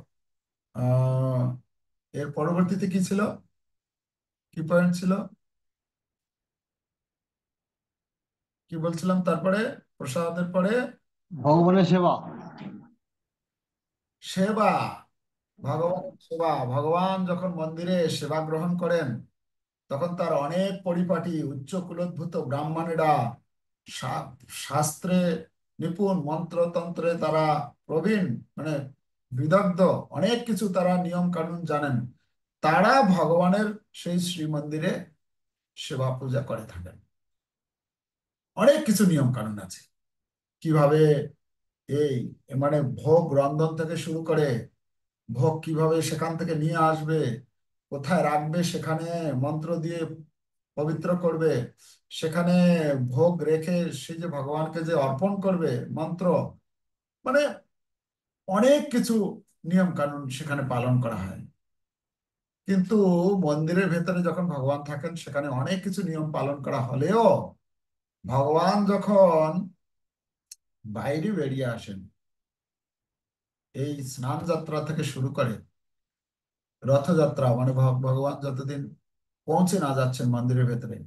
আহ এর পরবর্তীতে কি ছিল, কি পয়েন্ট ছিল, কি বলছিলাম তারপরে? প্রসাদের পরে ভগবানের সেবা। সেবা। ভগবানের সেবা, ভগবান যখন মন্দিরে সেবা গ্রহণ করেন তখন তার অনেক পরিপাটি উচ্চ কুলোদ্ভূত ব্রাহ্মণেরা, শা- শাস্ত্রে নিপুণ, মন্ত্রতন্ত্রে তারা প্রবীণ, মানে বিদগ্ধ, অনেক কিছু তারা নিয়ম কানুন জানেন। তারা ভগবানের সেই শ্রীমন্দিরে সেবা পূজা করে থাকেন। অনেক কিছু নিয়ম কানুন আছে কিভাবে এই, মানে ভোগ রন্ধন থেকে শুরু করে ভোগ কিভাবে সেখান থেকে নিয়ে আসবে, কোথায় রাখবে, সেখানে মন্ত্র দিয়ে পবিত্র করবে, সেখানে ভোগ রেখে সে যে ভগবানকে যে অর্পণ করবে মন্ত্র, মানে অনেক কিছু নিয়ম কানুন সেখানে পালন করা হয়। কিন্তু মন্দিরের ভেতরে যখন ভগবান থাকেন সেখানে অনেক কিছু নিয়ম পালন করা হলেও ভগবান যখন বাইরে বেরিয়ে আসেন, এই স্নান যাত্রা থেকে শুরু করে রথযাত্রা, মানে ভগবান যতদিন পৌঁছে না যাচ্ছেন মন্দিরের ভেতরে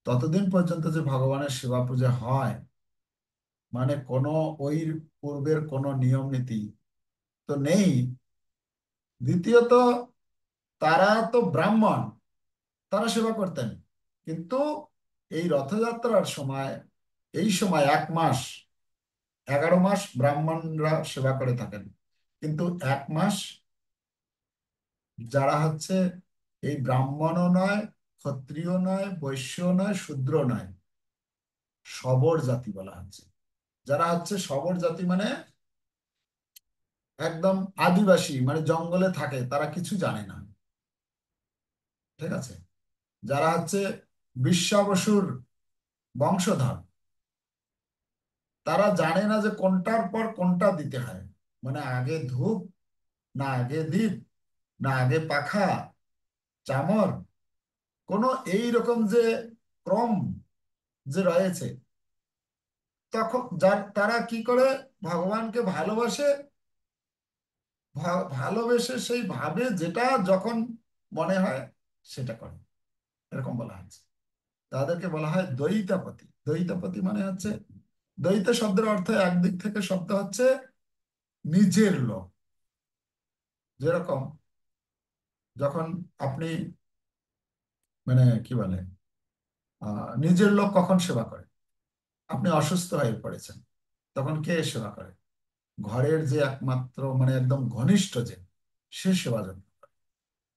ততদিন পর্যন্ত যে ভগবানের সেবা পূজা হয়, মানে কোনো ওই পূর্বের কোনো নিয়ম নীতি তো নেই। দ্বিতীয়ত, তারা তো ব্রাহ্মণ, তারা সেবা করতেন, কিন্তু এই রথযাত্রার সময়, এই সময় 1 মাস, 11 মাস ব্রাহ্মণরা সেবা করে থাকেন, কিন্তু 1 মাস যারা হচ্ছে এই ব্রাহ্মণও নয়, ক্ষত্রিয় নয়, বৈশ্য নয়, শূদ্র নয়, শবর জাতি বলা হচ্ছে। যারা হচ্ছে শবর জাতি মানে একদম আদিবাসী, মানে জঙ্গলে থাকে, তারা কিছু জানে না, ঠিক আছে। যারা হচ্ছে বিশ্বাবসুর বংশধর, তারা জানে না যে কোনটার পর কোনটা দিতে হয়, মানে আগে ধূপ, না আগে দীপ, না আগে পাখা, চামর, কোনো এই রকম যে ক্রম যে রয়েছে। তখন যার তারা কি করে, ভগবানকে ভালোবাসে, ভালোবেসে সেই ভাবে যেটা যখন মনে হয় সেটা করে, এরকম বলা হচ্ছে। তাদেরকে বলা হয় দ্বৈতাপতি। দ্বৈতাপতি মানে হচ্ছে, দ্বৈত শব্দের অর্থ একদিক থেকে শব্দ হচ্ছে নিজের লোক। যেরকম যখন আপনি, মানে কি বলে, নিজের লোক কখন সেবা করে, আপনি অসুস্থ হয়ে পড়েছেন, তখন কে সেবা করে? ঘরের যে একমাত্র, মানে একদম ঘনিষ্ঠ যে, সে সেবা যত্ন করে।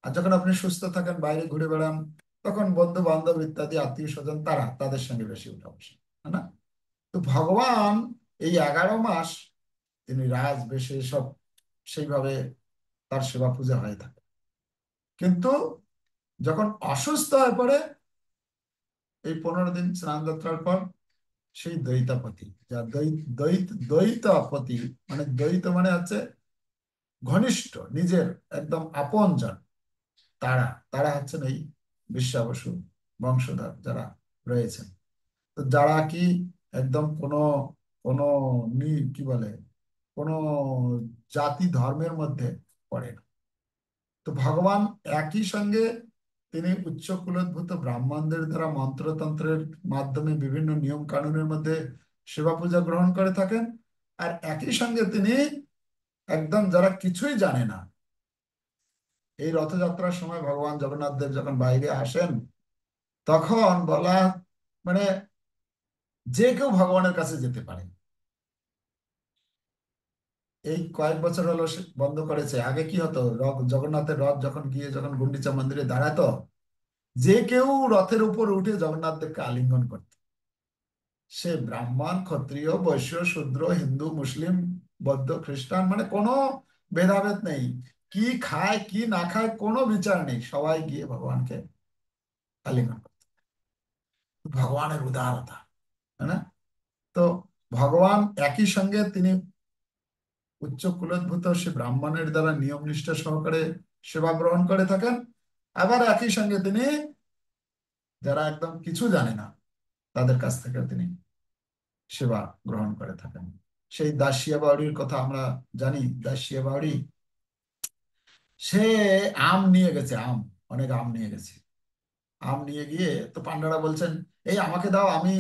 আর যখন আপনি সুস্থ থাকেন, বাইরে ঘুরে বেড়ান, তখন বন্ধু বান্ধব ইত্যাদি আত্মীয় স্বজন তারা, তাদের সঙ্গে বেশি উঠা বসে, তাই না? তো ভগবান এই 11 মাস তিনি রাজ বেশে সব সেইভাবে তার সেবা পূজা হয়ে থাকে। কিন্তু যখন অসুস্থ হয়ে পড়ে, এই 15 দিন স্নান যাত্রার পর, সেই দ্বৈতাপতি, যা দ্বৈতাপতি, মানে দ্বৈত মানে হচ্ছে ঘনিষ্ঠ, নিজের একদম আপনজন, তারা তারা হচ্ছেন এই বিশ্বাবসু বংশধর যারা রয়েছেন। তো যারা কি একদম কোনো কোনো কি বলে, কোনো জাতি ধর্মের মধ্যে পড়ে না। তো ভগবান একই সঙ্গে তিনি উচ্চ কুলোদ্ভূত ব্রাহ্মণদের দ্বারা মন্ত্রতন্ত্রের মাধ্যমে বিভিন্ন নিয়ম কানুনের মধ্যে সেবা পূজা গ্রহণ করে থাকেন। আর একই সঙ্গে তিনি একদম যারা কিছুই জানে না, এই রথযাত্রার সময় ভগবান জগন্নাথ দেব যখন বাইরে আসেন, তখন বলা, মানে যে কেউ ভগবানের কাছে যেতে পারে। এই কয়েক বছর হলো সে বন্ধ করেছে, আগে কি হতো, জগন্নাথের রথ যখন গিয়ে যখন গুন্ডিচা মন্দিরে দাঁড়াতো, যে কেউ রথের উপর উঠে জগন্নাথ দেবকে আলিঙ্গন করত। সে ব্রাহ্মণ, ক্ষত্রিয়, বৈশ্য, শূদ্র, হিন্দু, মুসলিম, বৌদ্ধ, খ্রিস্টান, মানে কোনো ভেদাভেদ নেই। কি খায় কি না খায় কোনো বিচার নেই, সবাই গিয়ে ভগবানকে আলিঙ্গন করত। ভগবানের উদারতা, তাই না? তো ভগবান একই সঙ্গে তিনি উচ্চ কুলোদ্ভূত সে ব্রাহ্মণের দ্বারা নিয়ম নিষ্ঠা সহকারে সেবা গ্রহণ করে থাকেন। আবার একই সঙ্গে তিনি যারা একদম কিছু জানে না, তাদের কাছ থেকে তিনি সেবা গ্রহণ করে থাকেন। সেই দাসিয়া বাউরির কথা আমরা জানি। দাসিয়া বাউরি, সে আম নিয়ে গেছে, অনেক আম নিয়ে গেছে। আম নিয়ে গিয়ে তো পান্ডারা বলছেন, এই আমাকে দাও, আমি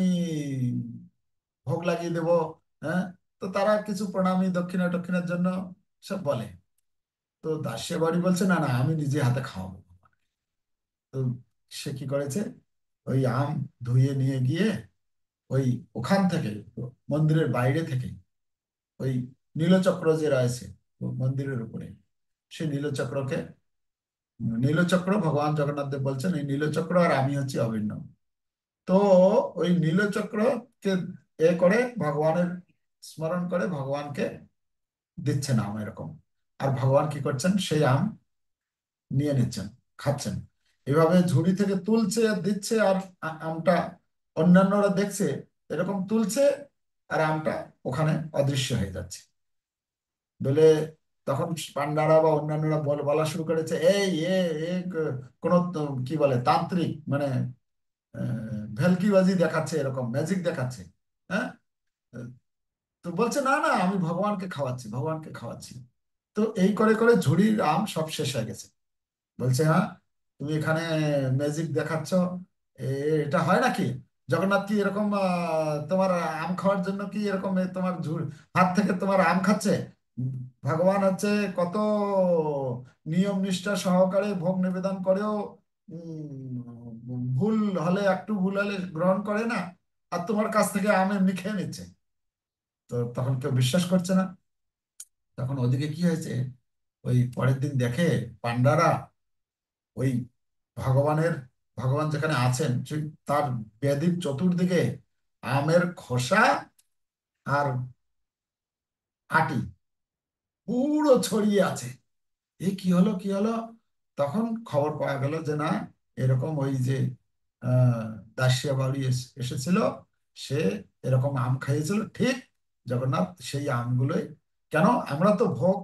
ভোগ লাগিয়ে দেবো। হ্যাঁ, তো তারা কিছু প্রণামী দক্ষিণা টক্ষিণার জন্য সব বলে। তো দাসিয়া বাড়ি বলছে, না না, আমি নিজে হাতে খাওয়াবো। তো সে কি করেছে, ওই আম ধুয়ে নিয়ে গিয়ে ওই ওখান থেকে, মন্দিরের বাইরে থেকে, ওই নীলচক্র যে রয়েছে মন্দিরের উপরে, সেই নীলচক্রকে, নীলচক্র ভগবান জগন্নাথ দেব বলছেন এই নীলচক্র আর আমি হচ্ছি অভিন্ন। তো ওই নীলচক্রকে করে ভগবানের স্মরণ করে ভগবানকে দিচ্ছেন আম এরকম। আর ভগবান কি করছেন, সেই আম নিয়ে নিচ্ছেন, খাচ্ছেন। এভাবে ঝুড়ি থেকে তুলছে আর দিচ্ছে, আর আমটা অন্যান্যরা দেখছে এরকম তুলছে, আর আমটা ওখানে অদৃশ্য হয়ে যাচ্ছে বলে, তখন পান্ডারা বা অন্যান্যরা বলা শুরু করেছে, এই এ এ কোন কি বলে তান্ত্রিক, মানে ভেলকিবাজি দেখাচ্ছে, এরকম ম্যাজিক দেখাচ্ছে। হ্যাঁ, তো বলছে, না না, আমি ভগবানকে খাওয়াচ্ছি, ভগবানকে খাওয়াচ্ছি। তো এই করে করে ঝুড়ির আম সব শেষ হয়ে গেছে। বলছে, হ্যাঁ, তুমি এখানে ম্যাজিক দেখাচ্ছ, এটা হয় নাকি? জগন্নাথ কি এরকম তোমার আম খাওয়ার জন্য কি এরকম তোমার হাত থেকে তোমার আম খাচ্ছে? উম, ভগবান হচ্ছে কত নিয়ম নিষ্ঠা সহকারে ভোগ নিবেদন করেও ভুল হলে, একটু ভুল হলে গ্রহণ করে না, আর তোমার কাছ থেকে আম এমনি খেয়ে নিচ্ছে। তো তখন কেউ বিশ্বাস করছে না। তখন ওদিকে কি হয়েছে, ওই পরের দিন দেখে পান্ডারা ওই ভগবানের, ভগবান যেখানে আছেন ঠিক তার বেদির চতুর্দিকে আমের খোসা আর আটি পুরো ছড়িয়ে আছে। এ কি হলো, কি হলো? তখন খবর পাওয়া গেল যে না, এরকম ওই যে আহ দাসিয়া বাড়ি এসেছিল, সে এরকম আম খাইয়েছিল ঠিক। জগন্নাথ সেই আমগুলোই, কেন আমরা তো ভোগ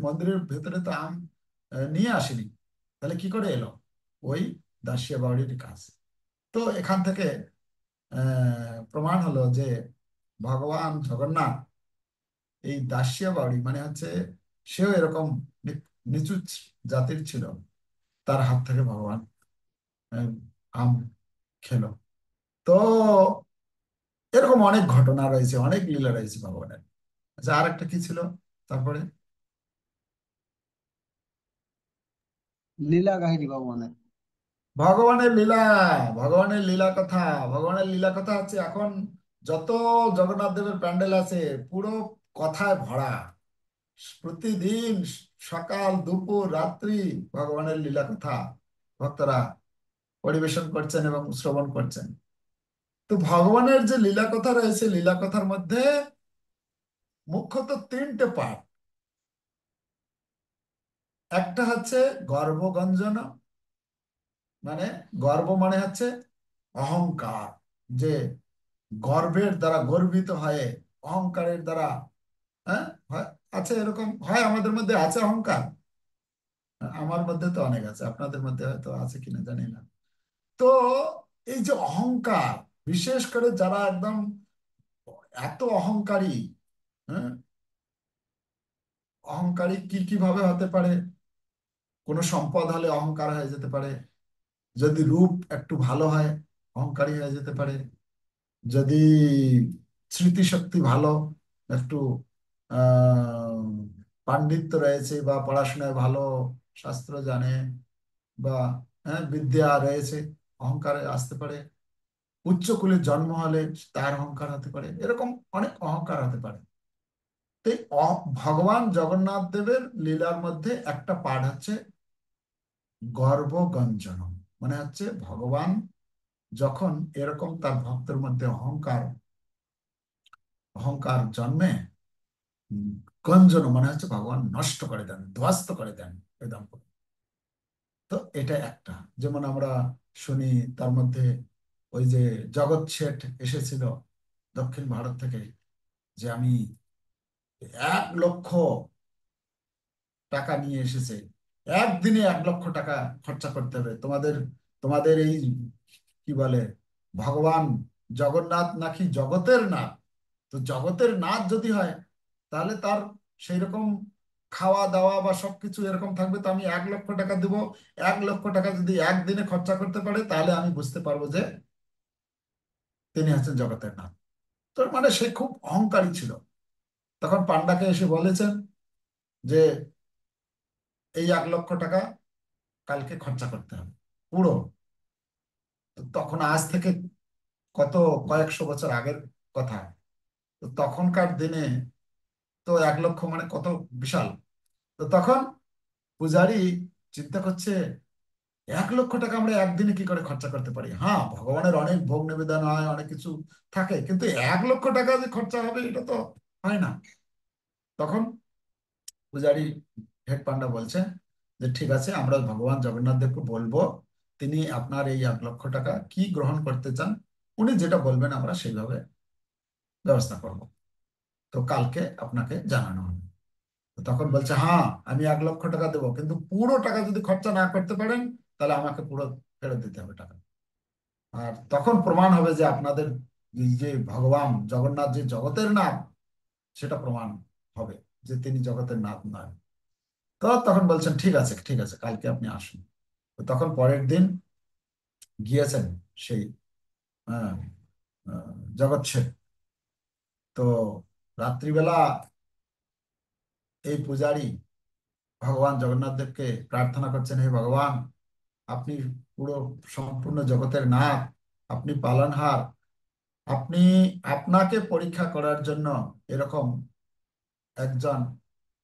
মন্দিরের ভেতরে তো আম নিয়ে আসিনি, তাহলে কি করে এলো? ওই দাসিয়া বাড়ির কাজ। তো এখান থেকে প্রমাণ হলো যে ভগবান জগন্নাথ এই দাসিয়া বাউরি মানে হচ্ছে, সেও এরকম নিচু জাতির ছিল, তার হাত থেকে ভগবান আহ, আম খেলো। তো এরকম অনেক ঘটনা রয়েছে, অনেক লীলা রয়েছে ভগবানের। আচ্ছা, আর একটা কি ছিল তারপরে? লীলা কাহিনী ভগবানের। ভগবানের লীলা, ভগবানের লীলা কথা। ভগবানের লীলা কথা হচ্ছে এখন যত জগন্নাথ দেবের প্যান্ডেল আছে, পুরো কথায় ভরা। প্রতিদিন সকাল দুপুর রাত্রি ভগবানের লীলা কথা ভক্তরা পরিবেশন করছেন এবং শ্রবণ করছেন। তো ভগবানের যে লীলা কথা রয়েছে, লীলা কথার মধ্যে মুখ্যত তিনটে পার্ট। একটা হচ্ছে গর্বগঞ্জন, মানে গর্ব মানে হচ্ছে অহংকার, যে গর্বের দ্বারা গর্বিত হয়ে, অহংকারের দ্বারা, হ্যাঁ, আছে এরকম হয়, আমাদের মধ্যে আছে অহংকার। আমার মধ্যে তো অনেক আছে, আপনাদের মধ্যে হয়তো আছে কিনা জানি না। তো এই যে অহংকার, বিশেষ করে যারা একদম এত অহংকারী, হ্যাঁ, অহংকারী কি কিভাবে হতে পারে? কোনো সম্পদ হলে অহংকার হয়ে যেতে পারে, যদি রূপ একটু ভালো হয় অহংকারী হয়ে যেতে পারে, যদি স্মৃতিশক্তি ভালো, একটু আহ পাণ্ডিত্য রয়েছে বা পড়াশোনায় ভালো, শাস্ত্র জানে, বা হ্যাঁ বিদ্যা রয়েছে, অহংকারে আসতে পারে। উচ্চ কুলের জন্ম হলে তার অহংকার হতে পারে, এরকম অনেক অহংকার হতে পারে। তো এই ভগবান জগন্নাথ দেবের লীলার মধ্যে একটা পাঠ হচ্ছে গর্বগঞ্জন, মানে হচ্ছে ভগবান যখন এরকম তার ভক্তের মধ্যে অহংকার অহংকার জন্মে, উম, গঞ্জন মানে হচ্ছে ভগবান নষ্ট করে দেন, ধ্বস্ত করে দেন একদম। তো এটা একটা, যেমন আমরা শুনি তার মধ্যে ওই যে জগৎ শেঠ এসেছিল দক্ষিণ ভারত থেকে, যে আমি 1 লক্ষ টাকা নিয়ে এসেছে, একদিনে 1 লক্ষ টাকা খরচা করতে হবে তোমাদের, তোমাদের এই কি বলে ভগবান জগন্নাথ নাকি জগতের নাথ। তো জগতের নাথ যদি হয়, তাহলে তার সেই রকম খাওয়া দাওয়া বা সবকিছু এরকম থাকবে, তো আমি 1 লক্ষ টাকা দেবো। 1 লক্ষ টাকা যদি একদিনে খরচা করতে পারে, তাহলে আমি বুঝতে পারবো যে তিনি হচ্ছেন জগতের নাথ। তো মানে সে খুব অহংকারী ছিল। তখন পান্ডাকে এসে বলেছেন যে এই 1 লক্ষ টাকা কালকে খরচা করতে হবে পুরো। তো তখন আজ থেকে কত কয়েকশো বছর আগের কথা। তো তখনকার দিনে তো 1 লক্ষ মানে কত বিশাল। তো তখন পূজারি চিন্তা করছে, 1 লক্ষ টাকা আমরা একদিনে কি করে খরচা করতে পারি? হ্যাঁ, ভগবানের অনেক ভোগ নিবেদন হয়, অনেক কিছু থাকে, কিন্তু 1 লক্ষ টাকা যে খরচা হবে এটা তো হয় না। তখন পূজারি হেড পান্ডা বলছে যে ঠিক আছে, আমরা ভগবান জগন্নাথ দেবকে বলবো, তিনি আপনার এই 1 লক্ষ টাকা কি গ্রহণ করতে চান, উনি যেটা বলবেন আমরা সেইভাবে ব্যবস্থা করব। তো কালকে আপনাকে জানানো হবে। তো তখন বলছে হ্যাঁ, আমি 1 লক্ষ টাকা দেবো, কিন্তু পুরো টাকা যদি খরচা না করতে পারেন তাহলে আমাকে পুরো ফেরত দিতে হবে টাকা। আর তখন প্রমাণ হবে যে আপনাদের এই যে ভগবান জগন্নাথ যে জগতের নাথ, সেটা প্রমাণ হবে যে তিনি জগতের নাথ নয়। তো তখন বলছেন ঠিক আছে, ঠিক আছে, কালকে আপনি আসুন। তো তখন পরের দিন গিয়েছেন সেই আহ, জগৎ শেঠ। তো রাত্রিবেলা এই পূজারী ভগবান জগন্নাথ দেবকে প্রার্থনা করছেন, হে ভগবান, আপনি পুরো সম্পূর্ণ জগতের নাথ, আপনি পালনহার, আপনি, আপনাকে পরীক্ষা করার জন্য এরকম একজন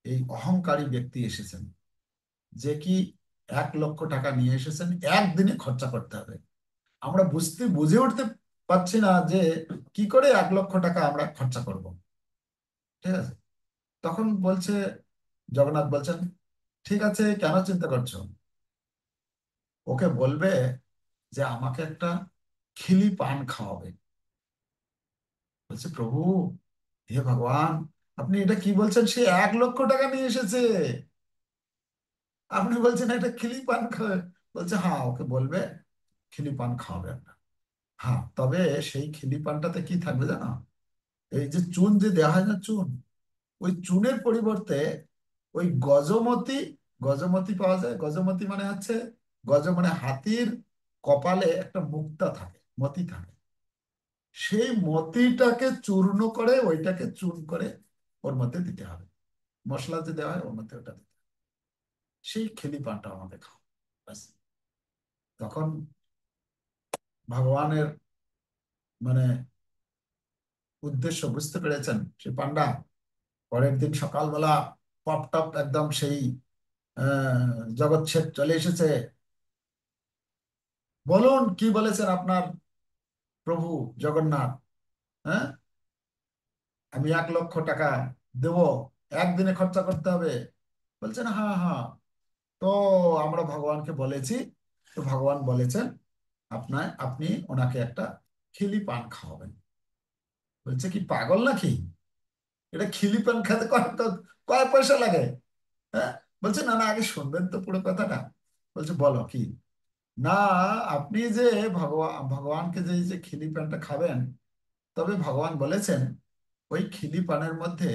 এই অহংকারী ব্যক্তি এসেছেন, যে কি 1 লক্ষ টাকা নিয়ে এসেছেন, একদিনে খরচা করতে হবে। আমরা বুঝে উঠতে পারছি না যে কি করে 1 লক্ষ টাকা আমরা খরচা করব। ঠিক আছে। তখন বলছে, জগন্নাথ বলছেন ঠিক আছে, কেন চিন্তা করছো? ওকে বলবে যে আমাকে একটা খিলি পান খাওয়াবে। বলছে প্রভু, হে ভগবান, আপনি এটা কি বলছেন? সে 1 লক্ষ টাকা নিয়ে এসেছে, আপনি বলছেন একটা খিলি পান খাবে? বলছে হ্যাঁ, ওকে বলবে খিলি পান খাওয়াবে একটা। হ্যাঁ, তবে সেই খিলি পানটাতে কি থাকবে জানো? এই যে চুন যে দেওয়া হয় না, চুন, ওই চুনের পরিবর্তে ওই গজমতি, গজমতি পাওয়া যায়। গজমতি মানে হচ্ছে, গজ মানে হাতির কপালে একটা মুক্তা থাকে, মতি থাকে, সেই মতিটাকে চূর্ণ করে ওইটাকে চুন করে ওর মধ্যে দিতে হবে। মশলা যে দেওয়া হয় ওর মধ্যে ওটা দিতে হবে। সেই খেলি পানটা আমাদের খাও, ব্যাস। তখন ভগবানের মানে উদ্দেশ্য বুঝতে পেরেছেন সে পান্ডা। পরের দিন সকালবেলা পপ টপ একদম সেই জগৎ ছেদ চলে এসেছে। বলুন কি বলেছেন আপনার প্রভু জগন্নাথ? হ্যাঁ, আমি 1 লক্ষ টাকা দেব, একদিনে খরচা করতে হবে। বলছেন হ্যাঁ হ্যাঁ। তো আমরা ভগবানকে বলেছি, তো ভগবান বলেছেন আপনি ওনাকে একটা খিলি পান খাওয়াবেন। বলছে কি পাগল নাকি? এটা খিলি পান খেতে কয় পয়সা লাগে? হ্যাঁ। বলছে না না, আগে শুনবেন তো পুরো কথাটা। বলছে বলো কি। না, আপনি যে ভগবানকে যে এই যে খিলি পানটা খাবেন, তবে ভগবান বলেছেন ওই খিলি পানের মধ্যে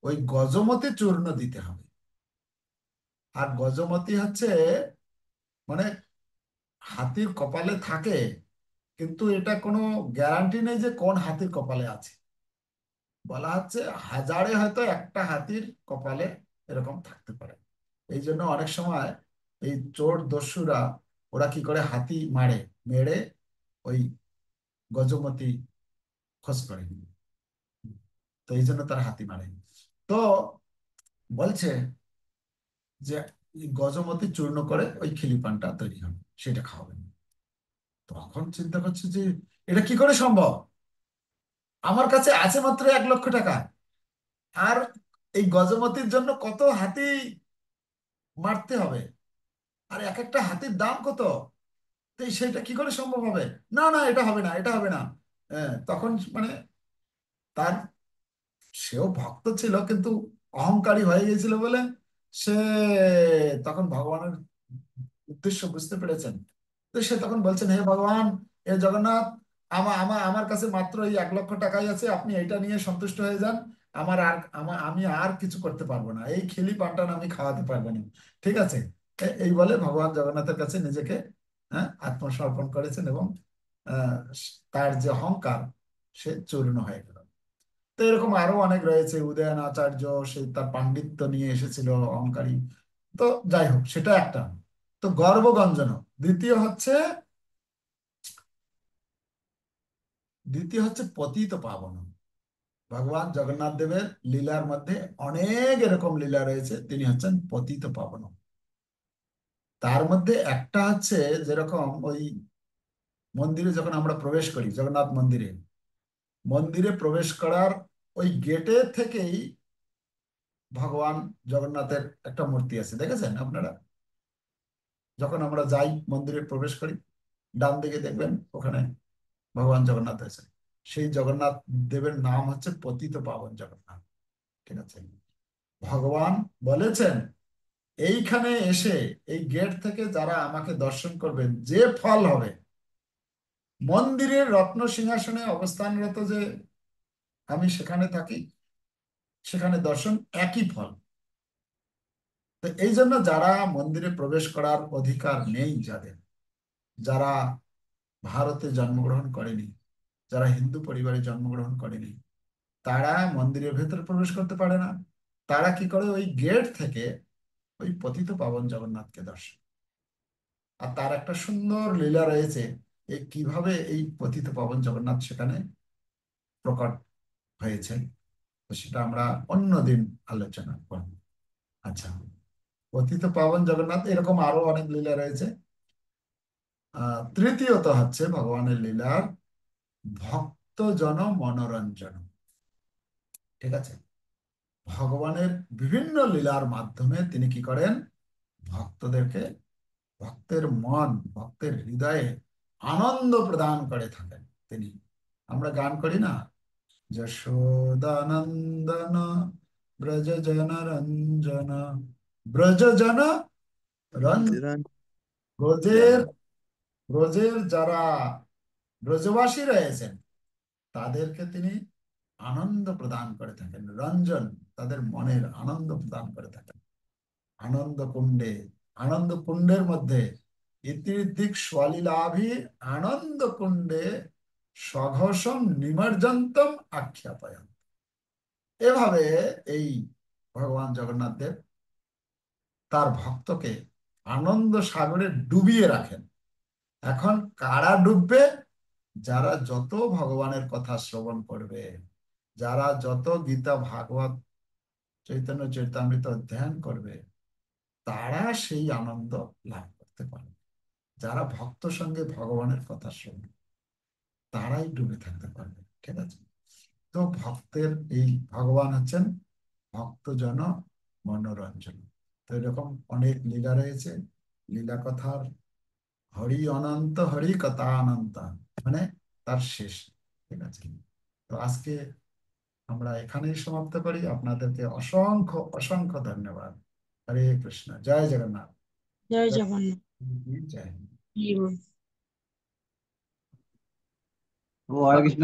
ওই গজমতি চূর্ণ দিতে হবে। আর গজমতি হচ্ছে মানে হাতির কপালে থাকে, কিন্তু এটা কোনো গ্যারান্টি নেই যে কোন হাতির কপালে আছে। বলা হচ্ছে হাজারে হয়তো একটা হাতির কপালে এরকম থাকতে পারে। এই জন্য অনেক সময় এই চোর দস্যুরা ওরা কি করে হাতি মারে, মেরে ওই গজমতি খোঁজ করে। তো এই জন্য তারা হাতি মারে। তো বলছে যে এই গজমতি চূর্ণ করে ওই খিলি পানটা তৈরি হবে, সেটা খাওয়াবেন। তখন চিন্তা করছে যে এটা কি করে সম্ভব? আমার কাছে আছে মাত্র 1 লক্ষ টাকা, আর এই গজমতির জন্য কত হাতি মারতে হবে, আর এক একটা হাতির দাম কত? তো সেটা কি করে সম্ভব হবে? না না, এটা হবে না, এটা হবে না। তখন মানে তার, সেও ভক্ত ছিল কিন্তু অহংকারী হয়ে গেছিল বলে সে তখন ভগবানের উদ্দেশ্য বুঝতে পেরেছেন। তো সে তখন বলছেন হে ভগবান, হে জগন্নাথ, আমার কাছে মাত্র এই 1 লক্ষ টাকাই আছে, আপনি এটা নিয়ে সন্তুষ্ট হয়ে যান। আমি আর কিছু করতে পারবো না, এই খিলি পান্তান আমি খাওয়াতে পারবো না। ঠিক আছে। এই বলে ভগবান জগন্নাথের কাছে নিজেকে আত্মসমর্পণ করেছেন, এবং আহ, তার যে অহংকার সে চূর্ণ হয়ে গেল। তো এরকম আরো অনেক রয়েছে। উদয়ন আচার্য, সে তার পাণ্ডিত্য নিয়ে এসেছিল, অহংকারী তো যাই হোক, সেটা একটা। তো গর্ভগঞ্জন। দ্বিতীয় হচ্ছে দ্বিতীয় হচ্ছে পতিত পাবন। ভগবান জগন্নাথ দেবের লীলার মধ্যে অনেক এরকম লীলা রয়েছে, তিনি হচ্ছেন পতিত পাবন। তার মধ্যে একটা হচ্ছে, যেরকম ওই মন্দিরে যখন আমরা প্রবেশ করি, জগন্নাথ মন্দিরে, মন্দিরে প্রবেশ করার ওই গেটের থেকেই ভগবান জগন্নাথের একটা মূর্তি আছে, দেখেছেন আপনারা? যখন আমরা যাই মন্দিরে প্রবেশ করি, ডান দিকে দেখবেন ওখানে ভগবান জগন্নাথ আছে। সেই জগন্নাথ দেবের নাম হচ্ছে পতিত পাবন জগন্নাথ। ঠিক আছে? ভগবান বলেছেন, এইখানে এসে এই গেট থেকে যারা আমাকে দর্শন করবেন, যে ফল হবে, মন্দিরের রত্ন সিংহাসনে অবস্থানরত যে আমি সেখানে থাকি, সেখানে দর্শন একই ফল। তো এই জন্য যারা মন্দিরে প্রবেশ করার অধিকার নেই, যাদের, যারা ভারতে জন্মগ্রহণ করেনি, যারা হিন্দু পরিবারে জন্মগ্রহণ করেনি, তারা মন্দিরের ভেতরে প্রবেশ করতে পারে না। তারা কি করে, ওই গেট থেকে ওই পতিত পাবন জগন্নাথকে দর্শন। আর তার একটা সুন্দর লীলা রয়েছে, এই কিভাবে এই পতিত পাবন জগন্নাথ সেখানে প্রকট হয়েছে। তো সেটা আমরা অন্যদিন আলোচনা করব। আচ্ছা, পতিত পাবন জগন্নাথ এরকম আরো অনেক লীলা রয়েছে। তৃতীয়ত হচ্ছে ভগবানের লীলার ভক্ত জন মনোরঞ্জন। ঠিক আছে? ভগবানের বিভিন্ন লীলার মাধ্যমে তিনি কি করেন, ভক্তদেরকে, ভক্তের মন, ভক্তের হৃদয়ে আনন্দ প্রদান করে থাকেন তিনি। আমরা গান করি না, যশোদানন্দন ব্রজ জন রঞ্জন, ব্রজ জন ব্রজের, জানা। ব্রজের যারা ব্রজবাসী রয়েছেন, তাদেরকে তিনি আনন্দ প্রদান করে থাকেন, রঞ্জন, তাদের মনের আনন্দ প্রদান করে থাকেন। আনন্দ কুণ্ডে, আনন্দ কুণ্ডের মধ্যে ইতিদিক স্বলীলাভি আনন্দ কুণ্ডে সঘোষম নিমজ্জন্তম আখ্যাপয়ম। এভাবে এই ভগবান জগন্নাথ দেব তার ভক্তকে আনন্দ সাগরে ডুবিয়ে রাখেন। এখন কারা ডুববে? যারা যত ভগবানের কথা শ্রবণ করবে, যারা যত গীতা ভাগবত চৈতন্য চরিতামৃত ধ্যান করবে, তারা সেই আনন্দ লাভ করতে পারবে। যারা ভক্ত সঙ্গে ভগবানের কথা শুনবে, তারাই ডুবে থাকতে পারবে। ঠিক আছে? তো ভক্তের এই ভগবান হচ্ছেন ভক্তজন মনোরঞ্জন। তো এরকম অনেক লীলা রয়েছে। লীলা কথার হরি অনন্ত, হরি কথা অনন্ত, মানে তার শেষ। ঠিক আছে? তো আজকে আমরা এখানেই সমাপ্ত করি। আপনাদেরকে অসংখ্য অসংখ্য ধন্যবাদ। হরে কৃষ্ণ, জয় জগন্নাথ। জয় জগন্নাথ। জয় হিন্দ। হরি বল। वो हरे कृष्ण।